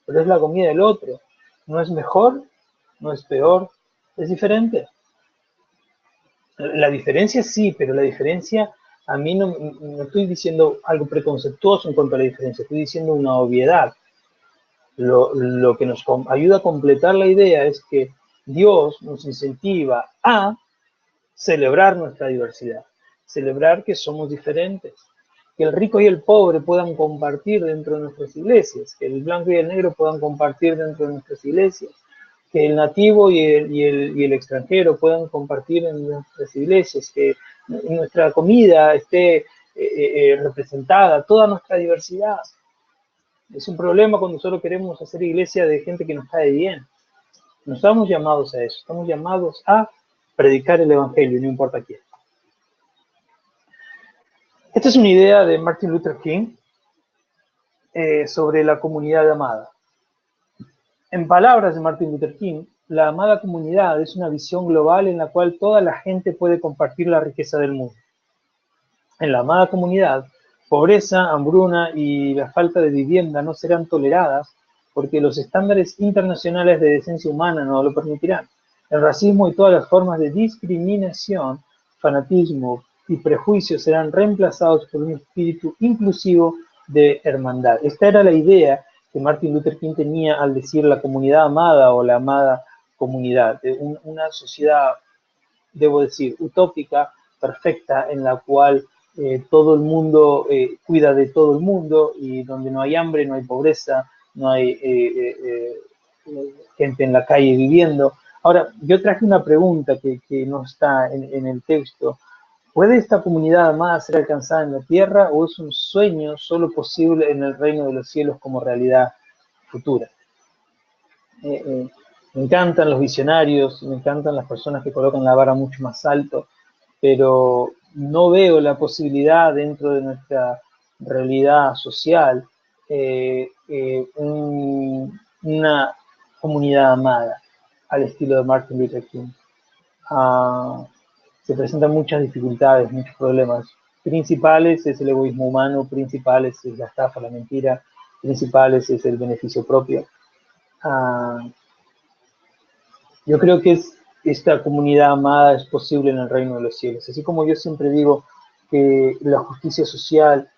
pero es la comida del otro. No es mejor, no es peor, es diferente. La diferencia sí, pero la diferencia, a mí no estoy diciendo algo preconceptuoso en cuanto a la diferencia, estoy diciendo una obviedad. Lo que nos ayuda a completar la idea es que Dios nos incentiva a celebrar nuestra diversidad, celebrar que somos diferentes, que el rico y el pobre puedan compartir dentro de nuestras iglesias, que el blanco y el negro puedan compartir dentro de nuestras iglesias, que el nativo y el extranjero puedan compartir en nuestras iglesias, que nuestra comida esté representada, toda nuestra diversidad. Es un problema cuando solo queremos hacer iglesia de gente que nos cae bien. No estamos llamados a eso, estamos llamados a predicar el evangelio, no importa quién. Esta es una idea de Martin Luther King sobre la comunidad amada. En palabras de Martin Luther King, la amada comunidad es una visión global en la cual toda la gente puede compartir la riqueza del mundo. En la amada comunidad, pobreza, hambruna y la falta de vivienda no serán toleradas porque los estándares internacionales de decencia humana no lo permitirán. El racismo y todas las formas de discriminación, fanatismo y prejuicio serán reemplazados por un espíritu inclusivo de hermandad. Esta era la idea que Martin Luther King tenía al decir la comunidad amada o la amada comunidad, de una sociedad, debo decir, utópica, perfecta, en la cual todo el mundo cuida de todo el mundo y donde no hay hambre, no hay pobreza, no hay gente en la calle viviendo. Ahora, yo traje una pregunta que no está en el texto. ¿Puede esta comunidad amada ser alcanzada en la tierra o es un sueño solo posible en el reino de los cielos como realidad futura? Me encantan los visionarios, me encantan las personas que colocan la vara mucho más alto, pero no veo la posibilidad dentro de nuestra realidad social una comunidad amada al estilo de Martin Luther King. Se presentan muchas dificultades, muchos problemas. Principales es el egoísmo humano, principales es la estafa, la mentira, principales es el beneficio propio. Yo creo que esta comunidad amada es posible en el reino de los cielos. Así como yo siempre digo que la justicia social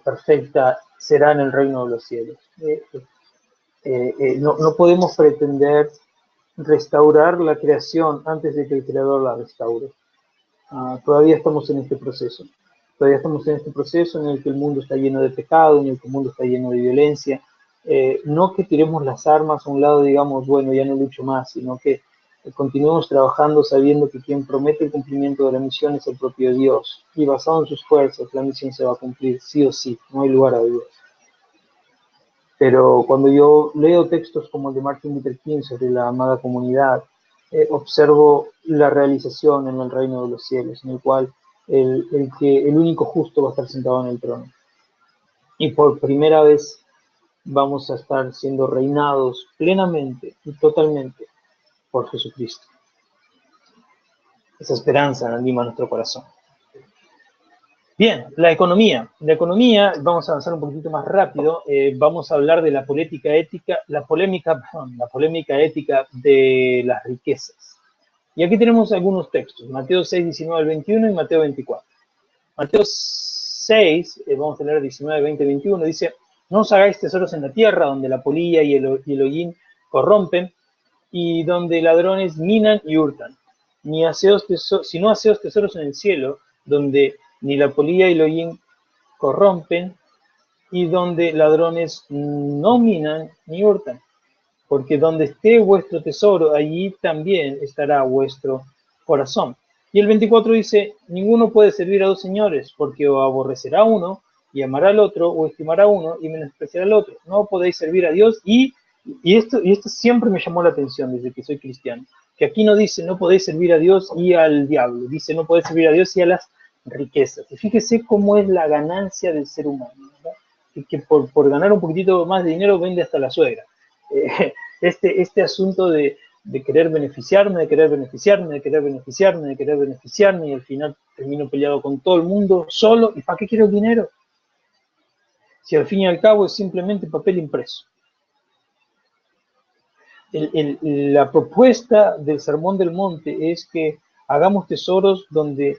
perfecta será en el reino de los cielos. No podemos pretender restaurar la creación antes de que el Creador la restaure. Todavía estamos en este proceso. Todavía estamos en este proceso en el que el mundo está lleno de pecado, en el que el mundo está lleno de violencia. No que tiremos las armas a un lado, digamos, bueno, ya no lucho más, sino que continuemos trabajando sabiendo que quien promete el cumplimiento de la misión es el propio Dios. Y basado en sus fuerzas, la misión se va a cumplir, sí o sí, no hay lugar a dudas. Pero cuando yo leo textos como el de Martin Luther King sobre la amada comunidad, observo la realización en el reino de los cielos, en el cual el único justo va a estar sentado en el trono. Y por primera vez vamos a estar siendo reinados plenamente y totalmente por Jesucristo. Esa esperanza anima nuestro corazón. Bien, la economía. La economía, vamos a avanzar un poquito más rápido, vamos a hablar de la polémica ética de las riquezas. Y aquí tenemos algunos textos, Mateo 6, 19 al 21 y Mateo 24. Mateo 6, vamos a leer 19, 20, 21, dice, no os hagáis tesoros en la tierra, donde la polilla y el hollín corrompen, y donde ladrones minan y hurtan. Sino haceos tesoros en el cielo, donde ni la polilla y el hollín corrompen, y donde ladrones no minan ni hurtan. Porque donde esté vuestro tesoro, allí también estará vuestro corazón. Y el 24 dice, ninguno puede servir a dos señores, porque o aborrecerá a uno y amará al otro, o estimará a uno y menospreciará al otro. No podéis servir a Dios y esto siempre me llamó la atención desde que soy cristiano, que aquí no dice no podéis servir a Dios y al diablo, dice no podéis servir a Dios y a las riquezas. Y fíjese cómo es la ganancia del ser humano, ¿verdad? Que por ganar un poquitito más de dinero vende hasta la suegra. Este asunto de querer beneficiarme, de querer beneficiarme, de querer beneficiarme, de querer beneficiarme, y al final termino peleado con todo el mundo solo. ¿Y para qué quiero el dinero? Si al fin y al cabo es simplemente papel impreso. La propuesta del Sermón del Monte es que hagamos tesoros donde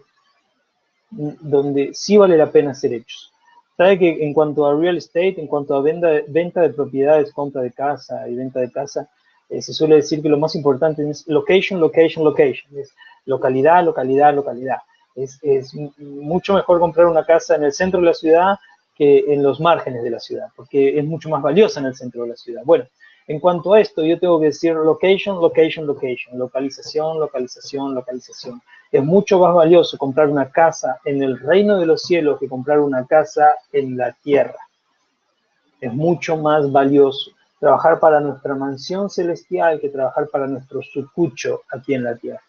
sí vale la pena ser hechos. Sabe que en cuanto a real estate, en cuanto a venta de propiedades, compra de casa y venta de casa, se suele decir que lo más importante es location, location, location. Es localidad, localidad, localidad. Es mucho mejor comprar una casa en el centro de la ciudad que en los márgenes de la ciudad, porque es mucho más valiosa en el centro de la ciudad. Bueno, en cuanto a esto, yo tengo que decir location, location, location, localización, localización, localización. Es mucho más valioso comprar una casa en el reino de los cielos que comprar una casa en la tierra. Es mucho más valioso trabajar para nuestra mansión celestial que trabajar para nuestro sucucho aquí en la tierra.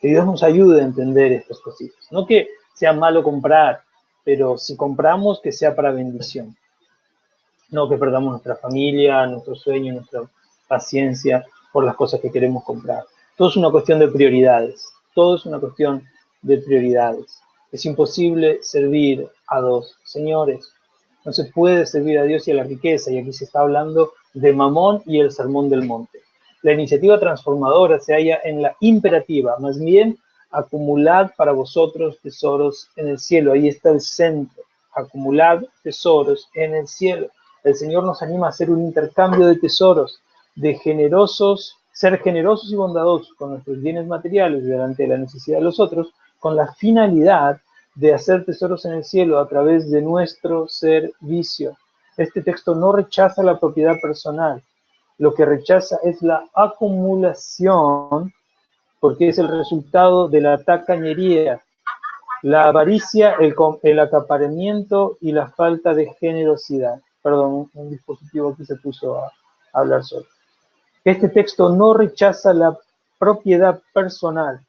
Que Dios nos ayude a entender estas cositas. No que sea malo comprar, pero si compramos, que sea para bendición. No que perdamos nuestra familia, nuestro sueño, nuestra paciencia por las cosas que queremos comprar. Todo es una cuestión de prioridades. Todo es una cuestión de prioridades. Es imposible servir a dos señores. No se puede servir a Dios y a la riqueza, y aquí se está hablando de Mamón y el Sermón del Monte. La iniciativa transformadora se halla en la imperativa, más bien, acumulad para vosotros tesoros en el cielo. Ahí está el centro, acumulad tesoros en el cielo. El Señor nos anima a hacer un intercambio de tesoros, de generosos, ser generosos y bondadosos con nuestros bienes materiales delante de la necesidad de los otros, con la finalidad de hacer tesoros en el cielo a través de nuestro servicio. Este texto no rechaza la propiedad personal, lo que rechaza es la acumulación, porque es el resultado de la tacañería, la avaricia, el acaparamiento y la falta de generosidad. Perdón, un dispositivo aquí se puso a hablar solo. Este texto no rechaza la propiedad personal,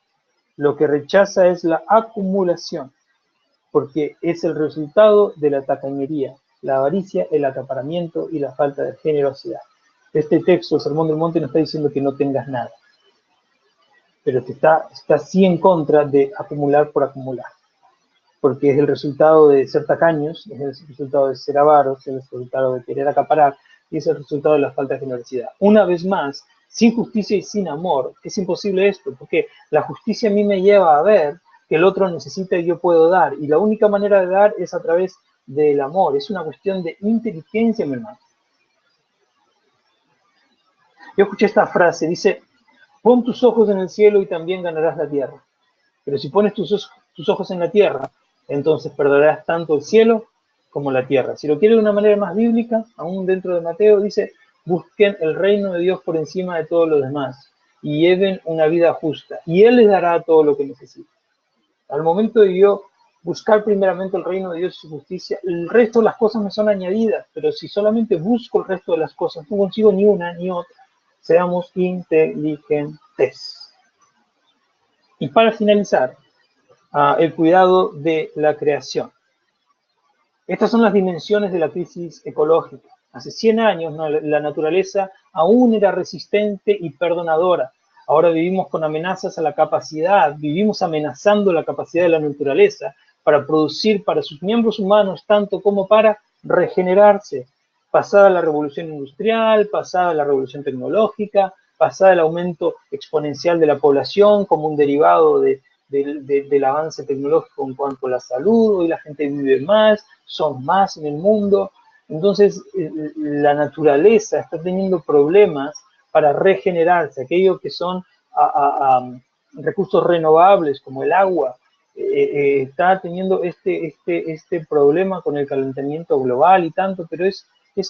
lo que rechaza es la acumulación, porque es el resultado de la tacañería, la avaricia, el acaparamiento y la falta de generosidad. Este texto, el Sermón del Monte, no está diciendo que no tengas nada, pero está sí en contra de acumular por acumular, porque es el resultado de ser tacaños, es el resultado de ser avaros, es el resultado de querer acaparar, y es el resultado de la falta de generosidad. Una vez más, sin justicia y sin amor, es imposible esto, porque la justicia a mí me lleva a ver que el otro necesita y yo puedo dar, y la única manera de dar es a través del amor, es una cuestión de inteligencia, mi hermano. Yo escuché esta frase, dice, pon tus ojos en el cielo y también ganarás la tierra, pero si pones tus ojos en la tierra, entonces perderás tanto el cielo como la tierra. Si lo quiere de una manera más bíblica, aún dentro de Mateo, dice, busquen el reino de Dios por encima de todo lo demás y lleven una vida justa, y Él les dará todo lo que necesiten. Al momento de yo buscar primeramente el reino de Dios y su justicia, el resto de las cosas me son añadidas, pero si solamente busco el resto de las cosas, no consigo ni una ni otra. Seamos inteligentes. Y para finalizar, el cuidado de la creación. Estas son las dimensiones de la crisis ecológica. Hace 100 años, ¿no?, la naturaleza aún era resistente y perdonadora. Ahora vivimos con amenazas a la capacidad, vivimos amenazando la capacidad de la naturaleza para producir para sus miembros humanos tanto como para regenerarse. Pasada la revolución industrial, pasada la revolución tecnológica, pasada el aumento exponencial de la población como un derivado del avance tecnológico en cuanto a la salud, hoy la gente vive más, son más en el mundo, entonces la naturaleza está teniendo problemas para regenerarse, aquello que son recursos renovables como el agua, está teniendo este problema con el calentamiento global y tanto, pero es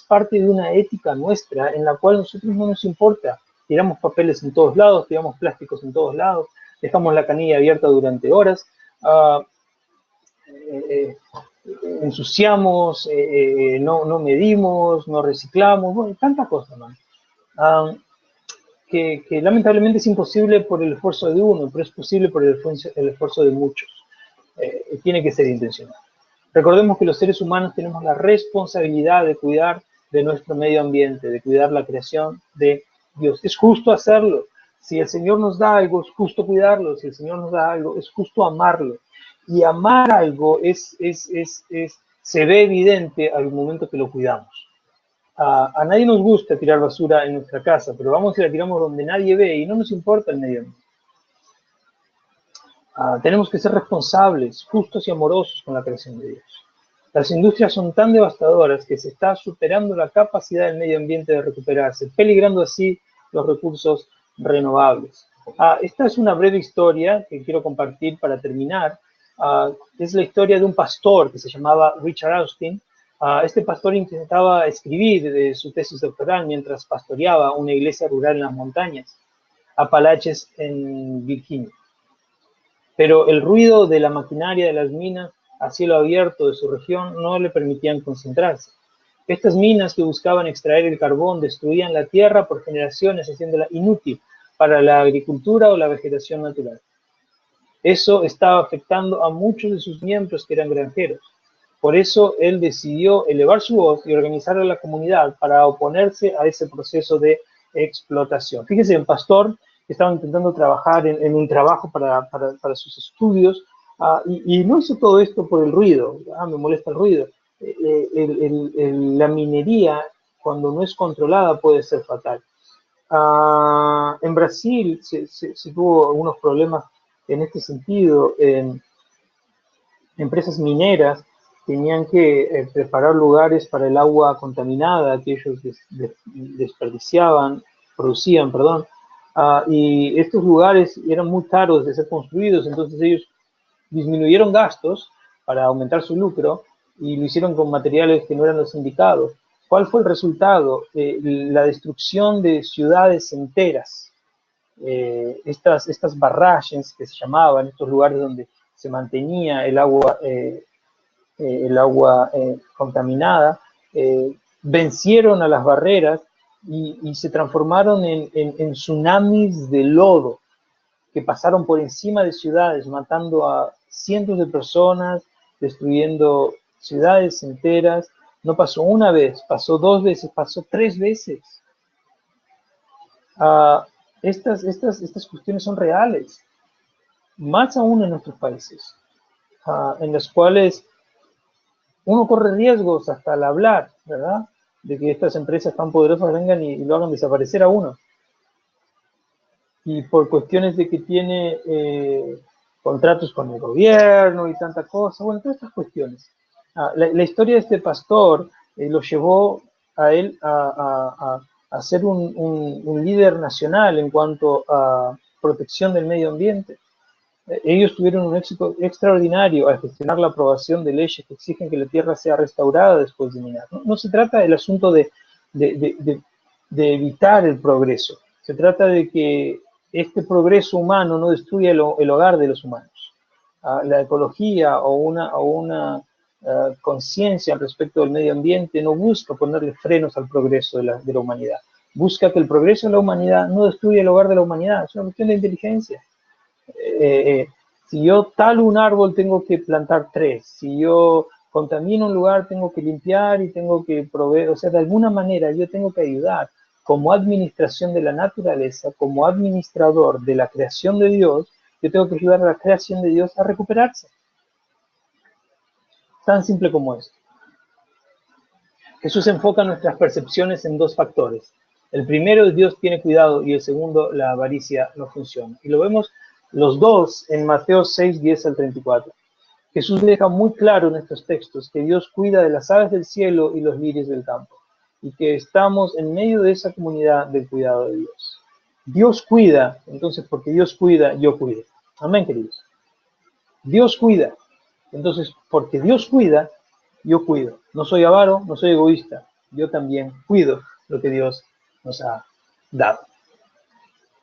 parte de una ética nuestra en la cual a nosotros no nos importa. Tiramos papeles en todos lados, tiramos plásticos en todos lados, dejamos la canilla abierta durante horas, ensuciamos, no medimos, no reciclamos, bueno, tanta cosa, ¿no? Que lamentablemente es imposible por el esfuerzo de uno, pero es posible por el esfuerzo de muchos. Tiene que ser intencional. Recordemos que los seres humanos tenemos la responsabilidad de cuidar de nuestro medio ambiente, de cuidar la creación de Dios. Es justo hacerlo. Si el Señor nos da algo, es justo cuidarlo. Si el Señor nos da algo, es justo amarlo. Y amar algo se ve evidente al momento que lo cuidamos. A nadie nos gusta tirar basura en nuestra casa, pero vamos y la tiramos donde nadie ve y no nos importa el medio ambiente. Tenemos que ser responsables, justos y amorosos con la creación de Dios. Las industrias son tan devastadoras que se está superando la capacidad del medio ambiente de recuperarse, peligrando así los recursos renovables. Esta es una breve historia que quiero compartir para terminar. Es la historia de un pastor que se llamaba Richard Austin. Este pastor intentaba escribir su tesis doctoral mientras pastoreaba una iglesia rural en las montañas Apalaches en Virginia. Pero el ruido de la maquinaria de las minas a cielo abierto de su región no le permitían concentrarse. Estas minas que buscaban extraer el carbón destruían la tierra por generaciones, haciéndola inútil para la agricultura o la vegetación natural. Eso estaba afectando a muchos de sus miembros que eran granjeros. Por eso él decidió elevar su voz y organizar a la comunidad para oponerse a ese proceso de explotación. Fíjese, el pastor que estaba intentando trabajar en un trabajo para sus estudios, Y no hizo todo esto por el ruido, me molesta el ruido. La minería, cuando no es controlada, puede ser fatal. En Brasil se tuvo algunos problemas en este sentido. Empresas mineras tenían que preparar lugares para el agua contaminada que ellos desperdiciaban, producían, perdón, y estos lugares eran muy caros de ser construidos, entonces ellos disminuyeron gastos para aumentar su lucro y lo hicieron con materiales que no eran los indicados. ¿Cuál fue el resultado? La destrucción de ciudades enteras. Estas barragens que se llamaban, estos lugares donde se mantenía el agua contaminada, vencieron a las barreras y se transformaron en tsunamis de lodo que pasaron por encima de ciudades, matando a cientos de personas, destruyendo ciudades enteras. No pasó una vez, pasó dos veces, pasó tres veces. Estas cuestiones son reales, más aún en nuestros países, en los cuales uno corre riesgos hasta al hablar, ¿verdad? De que estas empresas tan poderosas vengan y lo hagan desaparecer a uno. Y por cuestiones de que tiene contratos con el gobierno y tanta cosa, bueno, todas estas cuestiones. La historia de este pastor lo llevó a él a ser un líder nacional en cuanto a protección del medio ambiente. Ellos tuvieron un éxito extraordinario al gestionar la aprobación de leyes que exigen que la tierra sea restaurada después de minar. No se trata del asunto de evitar el progreso, se trata de que este progreso humano no destruya el hogar de los humanos. La ecología o una conciencia respecto del medio ambiente no busca ponerle frenos al progreso de la humanidad. Busca que el progreso de la humanidad no destruya el hogar de la humanidad. Es una cuestión de inteligencia. Si yo talo un árbol, tengo que plantar tres. Si yo contamino un lugar, tengo que limpiar y tengo que proveer. O sea, de alguna manera yo tengo que ayudar como administración de la naturaleza, como administrador de la creación de Dios. Yo tengo que ayudar a la creación de Dios a recuperarse. Tan simple como esto. Jesús enfoca nuestras percepciones en dos factores. El primero es Dios tiene cuidado y el segundo, la avaricia no funciona. Y lo vemos los dos en Mateo 6, 10 al 34. Jesús deja muy claro en estos textos que Dios cuida de las aves del cielo y los lirios del campo, y que estamos en medio de esa comunidad del cuidado de Dios. Dios cuida, entonces porque Dios cuida, yo cuido. Amén, queridos. Dios cuida, entonces porque Dios cuida, yo cuido. No soy avaro, no soy egoísta, yo también cuido lo que Dios nos ha dado.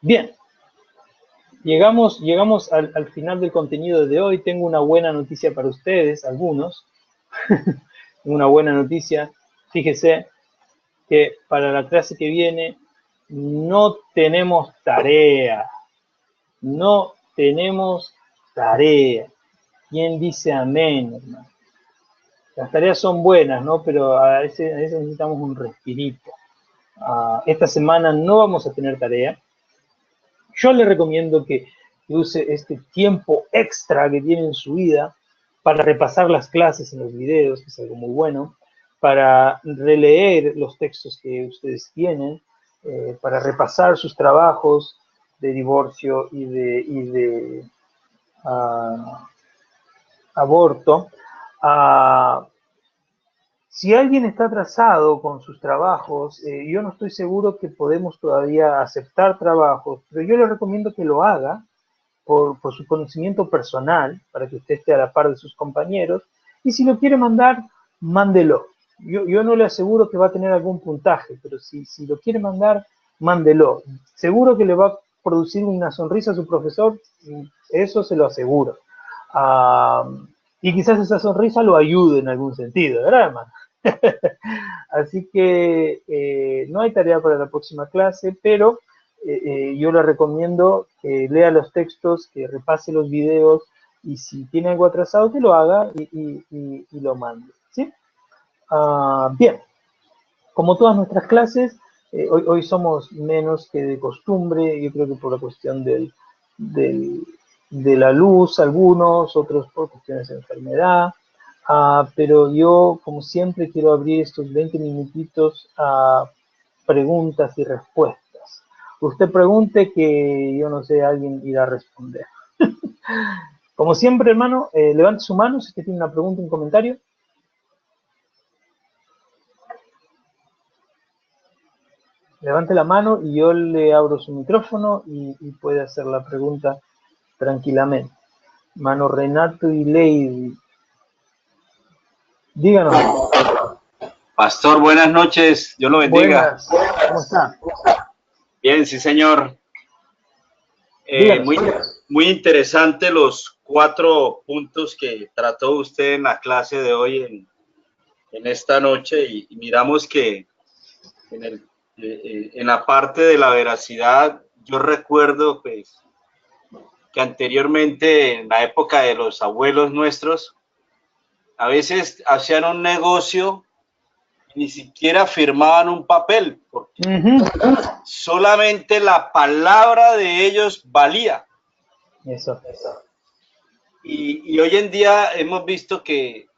Bien, llegamos al final del contenido de hoy. Tengo una buena noticia para ustedes, algunos. Una buena noticia. Fíjese que para la clase que viene no tenemos tarea. No tenemos tarea. ¿Quién dice amén, hermano? Las tareas son buenas, ¿no? Pero a veces necesitamos un respirito. Esta semana no vamos a tener tarea. Yo le recomiendo que use este tiempo extra que tiene en su vida para repasar las clases en los videos, que es algo muy bueno, para releer los textos que ustedes tienen, para repasar sus trabajos de divorcio y de aborto. Si alguien está atrasado con sus trabajos, yo no estoy seguro que podemos todavía aceptar trabajos, pero yo le recomiendo que lo haga por su conocimiento personal, para que usted esté a la par de sus compañeros, y si lo quiere mandar, mándelo. Yo no le aseguro que va a tener algún puntaje, pero si lo quiere mandar, mándelo. Seguro que le va a producir una sonrisa a su profesor, eso se lo aseguro. Y quizás esa sonrisa lo ayude en algún sentido, ¿verdad, hermano? Así que no hay tarea para la próxima clase, pero yo le recomiendo que lea los textos, que repase los videos, y si tiene algo atrasado, que lo haga y lo mande, ¿sí? Bien, como todas nuestras clases, hoy somos menos que de costumbre, yo creo que por la cuestión del de la luz, algunos, otros por cuestiones de enfermedad, pero yo, como siempre, quiero abrir estos 20 minutitos a preguntas y respuestas. Usted pregunte que yo no sé, alguien irá a responder. Como siempre, hermano, levante su mano si usted tiene una pregunta, un comentario. Levante la mano y yo le abro su micrófono y puede hacer la pregunta tranquilamente. Mano Renato y Lady. Díganos. Pastor, buenas noches. Dios lo bendiga. Buenas. ¿Cómo está? Bien, sí, señor. Díganos. Muy interesante los 4 puntos que trató usted en la clase de hoy, en esta noche, y miramos que en la parte de la veracidad, yo recuerdo pues, que anteriormente, en la época de los abuelos nuestros, a veces hacían un negocio y ni siquiera firmaban un papel, porque solamente la palabra de ellos valía. Eso. Y hoy en día hemos visto que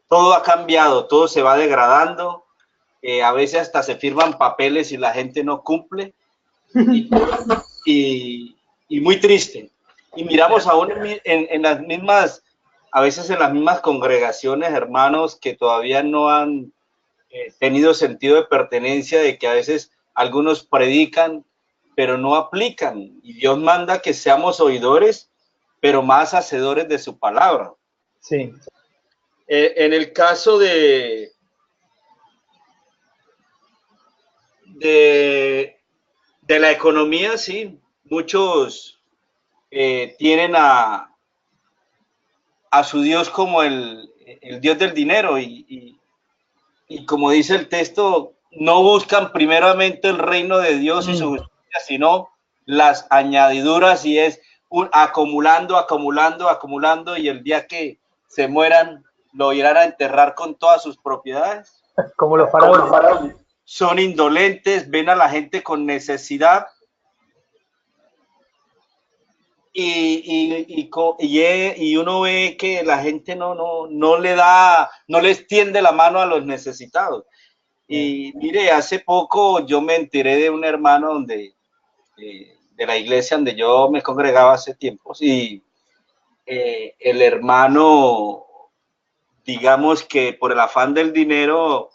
todo ha cambiado, todo se va degradando, a veces hasta se firman papeles y la gente no cumple, y muy triste. Y miramos aún en las mismas, a veces en las mismas congregaciones, hermanos, que todavía no han tenido sentido de pertenencia, de que a veces algunos predican, pero no aplican. Y Dios manda que seamos oidores, pero más hacedores de su palabra. Sí. En el caso de la economía, sí, muchos tienen a su Dios como el Dios del dinero, y como dice el texto, no buscan primeramente el reino de Dios y su justicia, sino las añadiduras, y es acumulando, y el día que se mueran lo irán a enterrar con todas sus propiedades. Como los faraones. Son indolentes, ven a la gente con necesidad y uno ve que la gente no les tiende la mano a los necesitados. Y mire, hace poco yo me enteré de un hermano de la iglesia donde yo me congregaba hace tiempos, y el hermano, digamos que por el afán del dinero,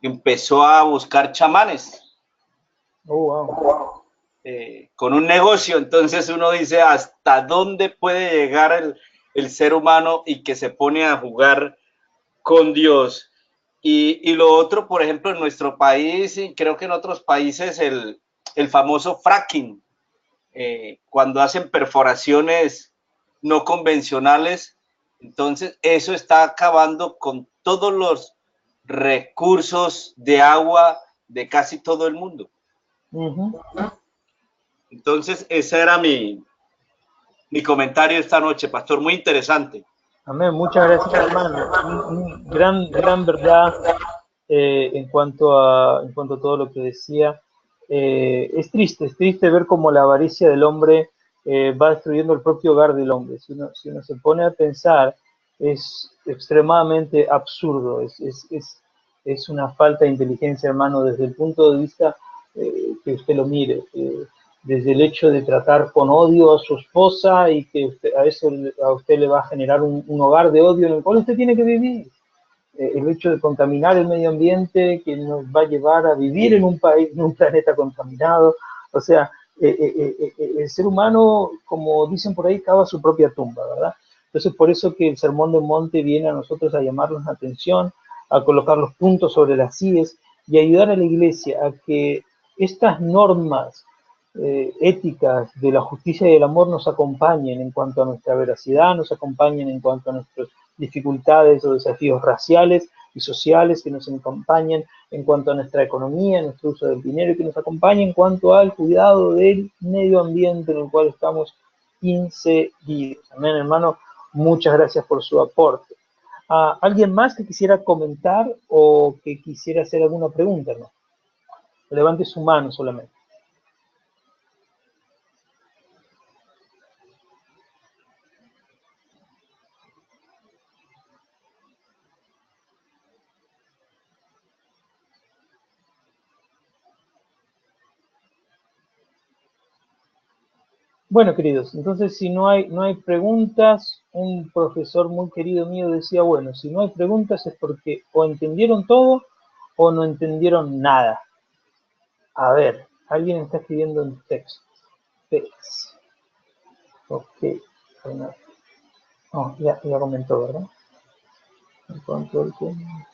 empezó a buscar chamanes. Wow. Con un negocio. Entonces uno dice, ¿hasta dónde puede llegar el ser humano, y que se pone a jugar con Dios? Y lo otro, por ejemplo, en nuestro país, y creo que en otros países, el famoso fracking, cuando hacen perforaciones no convencionales. Entonces eso está acabando con todos los recursos de agua de casi todo el mundo. Entonces ese era mi comentario esta noche, pastor, muy interesante. Amén, muchas gracias, hermano. Gran verdad en cuanto a todo lo que decía. Es triste ver cómo la avaricia del hombre va destruyendo el propio hogar del hombre. Si uno se pone a pensar, es extremadamente absurdo, es una falta de inteligencia, hermano, desde el punto de vista que usted lo mire. Desde el hecho de tratar con odio a su esposa, y que a eso a usted le va a generar un hogar de odio en el cual usted tiene que vivir. El hecho de contaminar el medio ambiente, que nos va a llevar a vivir en un país, en un planeta contaminado. O sea, el ser humano, como dicen por ahí, cava su propia tumba, ¿verdad? Entonces, por eso que el Sermón del Monte viene a nosotros a llamarnos la atención, a colocar los puntos sobre las íes y ayudar a la iglesia a que estas normas éticas de la justicia y del amor nos acompañen en cuanto a nuestra veracidad, nos acompañen en cuanto a nuestras dificultades o desafíos raciales y sociales, que nos acompañen en cuanto a nuestra economía, nuestro uso del dinero, y que nos acompañen en cuanto al cuidado del medio ambiente en el cual estamos inseridos. Amén, hermano. Muchas gracias por su aporte. ¿Alguien más que quisiera comentar o que quisiera hacer alguna pregunta? ¿No? Levante su mano solamente. Bueno, queridos, entonces si no hay preguntas, un profesor muy querido mío decía, bueno, si no hay preguntas es porque o entendieron todo o no entendieron nada. A ver, alguien está escribiendo en texto. Text. Ok. Bueno, no, ya comentó, ¿verdad? En cuanto al tema.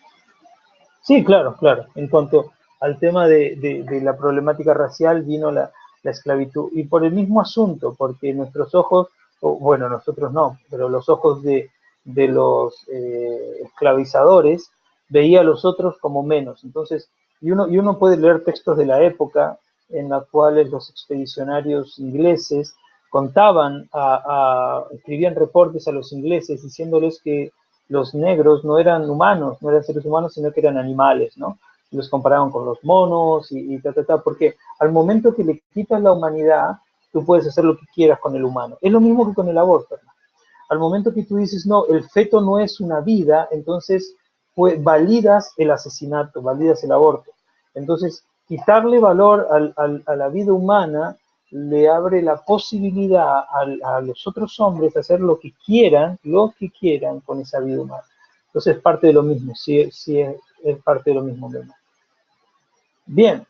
Sí, claro, claro. En cuanto al tema de la problemática racial, vino la esclavitud. Y por el mismo asunto, porque nuestros ojos, bueno, nosotros no, pero los ojos de los esclavizadores veía a los otros como menos. Entonces, y uno puede leer textos de la época en la cuales los expedicionarios ingleses contaban, escribían reportes a los ingleses diciéndoles que los negros no eran humanos, no eran seres humanos, sino que eran animales, ¿no? Y los comparaban con los monos porque al momento que le quitas la humanidad, tú puedes hacer lo que quieras con el humano. Es lo mismo que con el aborto, ¿no? Al momento que tú dices, no, el feto no es una vida, entonces pues, validas el asesinato, validas el aborto. Entonces, quitarle valor a la vida humana le abre la posibilidad a los otros hombres de hacer lo que quieran con esa vida humana. Entonces es parte de lo mismo, sí es parte de lo mismo. Bien,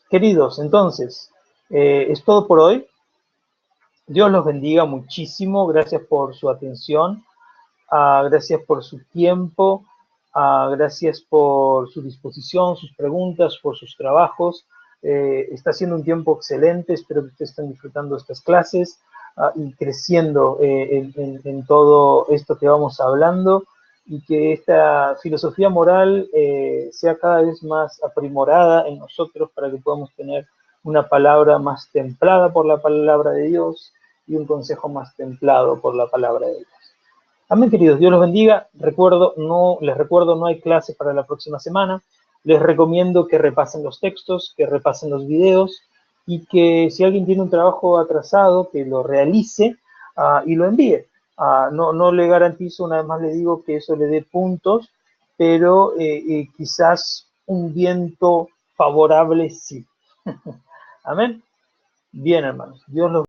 queridos, entonces, es todo por hoy. Dios los bendiga muchísimo, gracias por su atención, gracias por su tiempo, gracias por su disposición, sus preguntas, por sus trabajos. Está siendo un tiempo excelente, espero que ustedes estén disfrutando estas clases y creciendo en todo esto que vamos hablando y que esta filosofía moral sea cada vez más aprimorada en nosotros para que podamos tener una palabra más templada por la palabra de Dios y un consejo más templado por la palabra de Dios. Amén, queridos, Dios los bendiga. Les recuerdo, no hay clase para la próxima semana. Les recomiendo que repasen los textos, que repasen los videos y que si alguien tiene un trabajo atrasado, que lo realice y lo envíe. No le garantizo, una vez más le digo que eso le dé puntos, pero quizás un viento favorable sí. Amén. Bien, hermanos. Dios los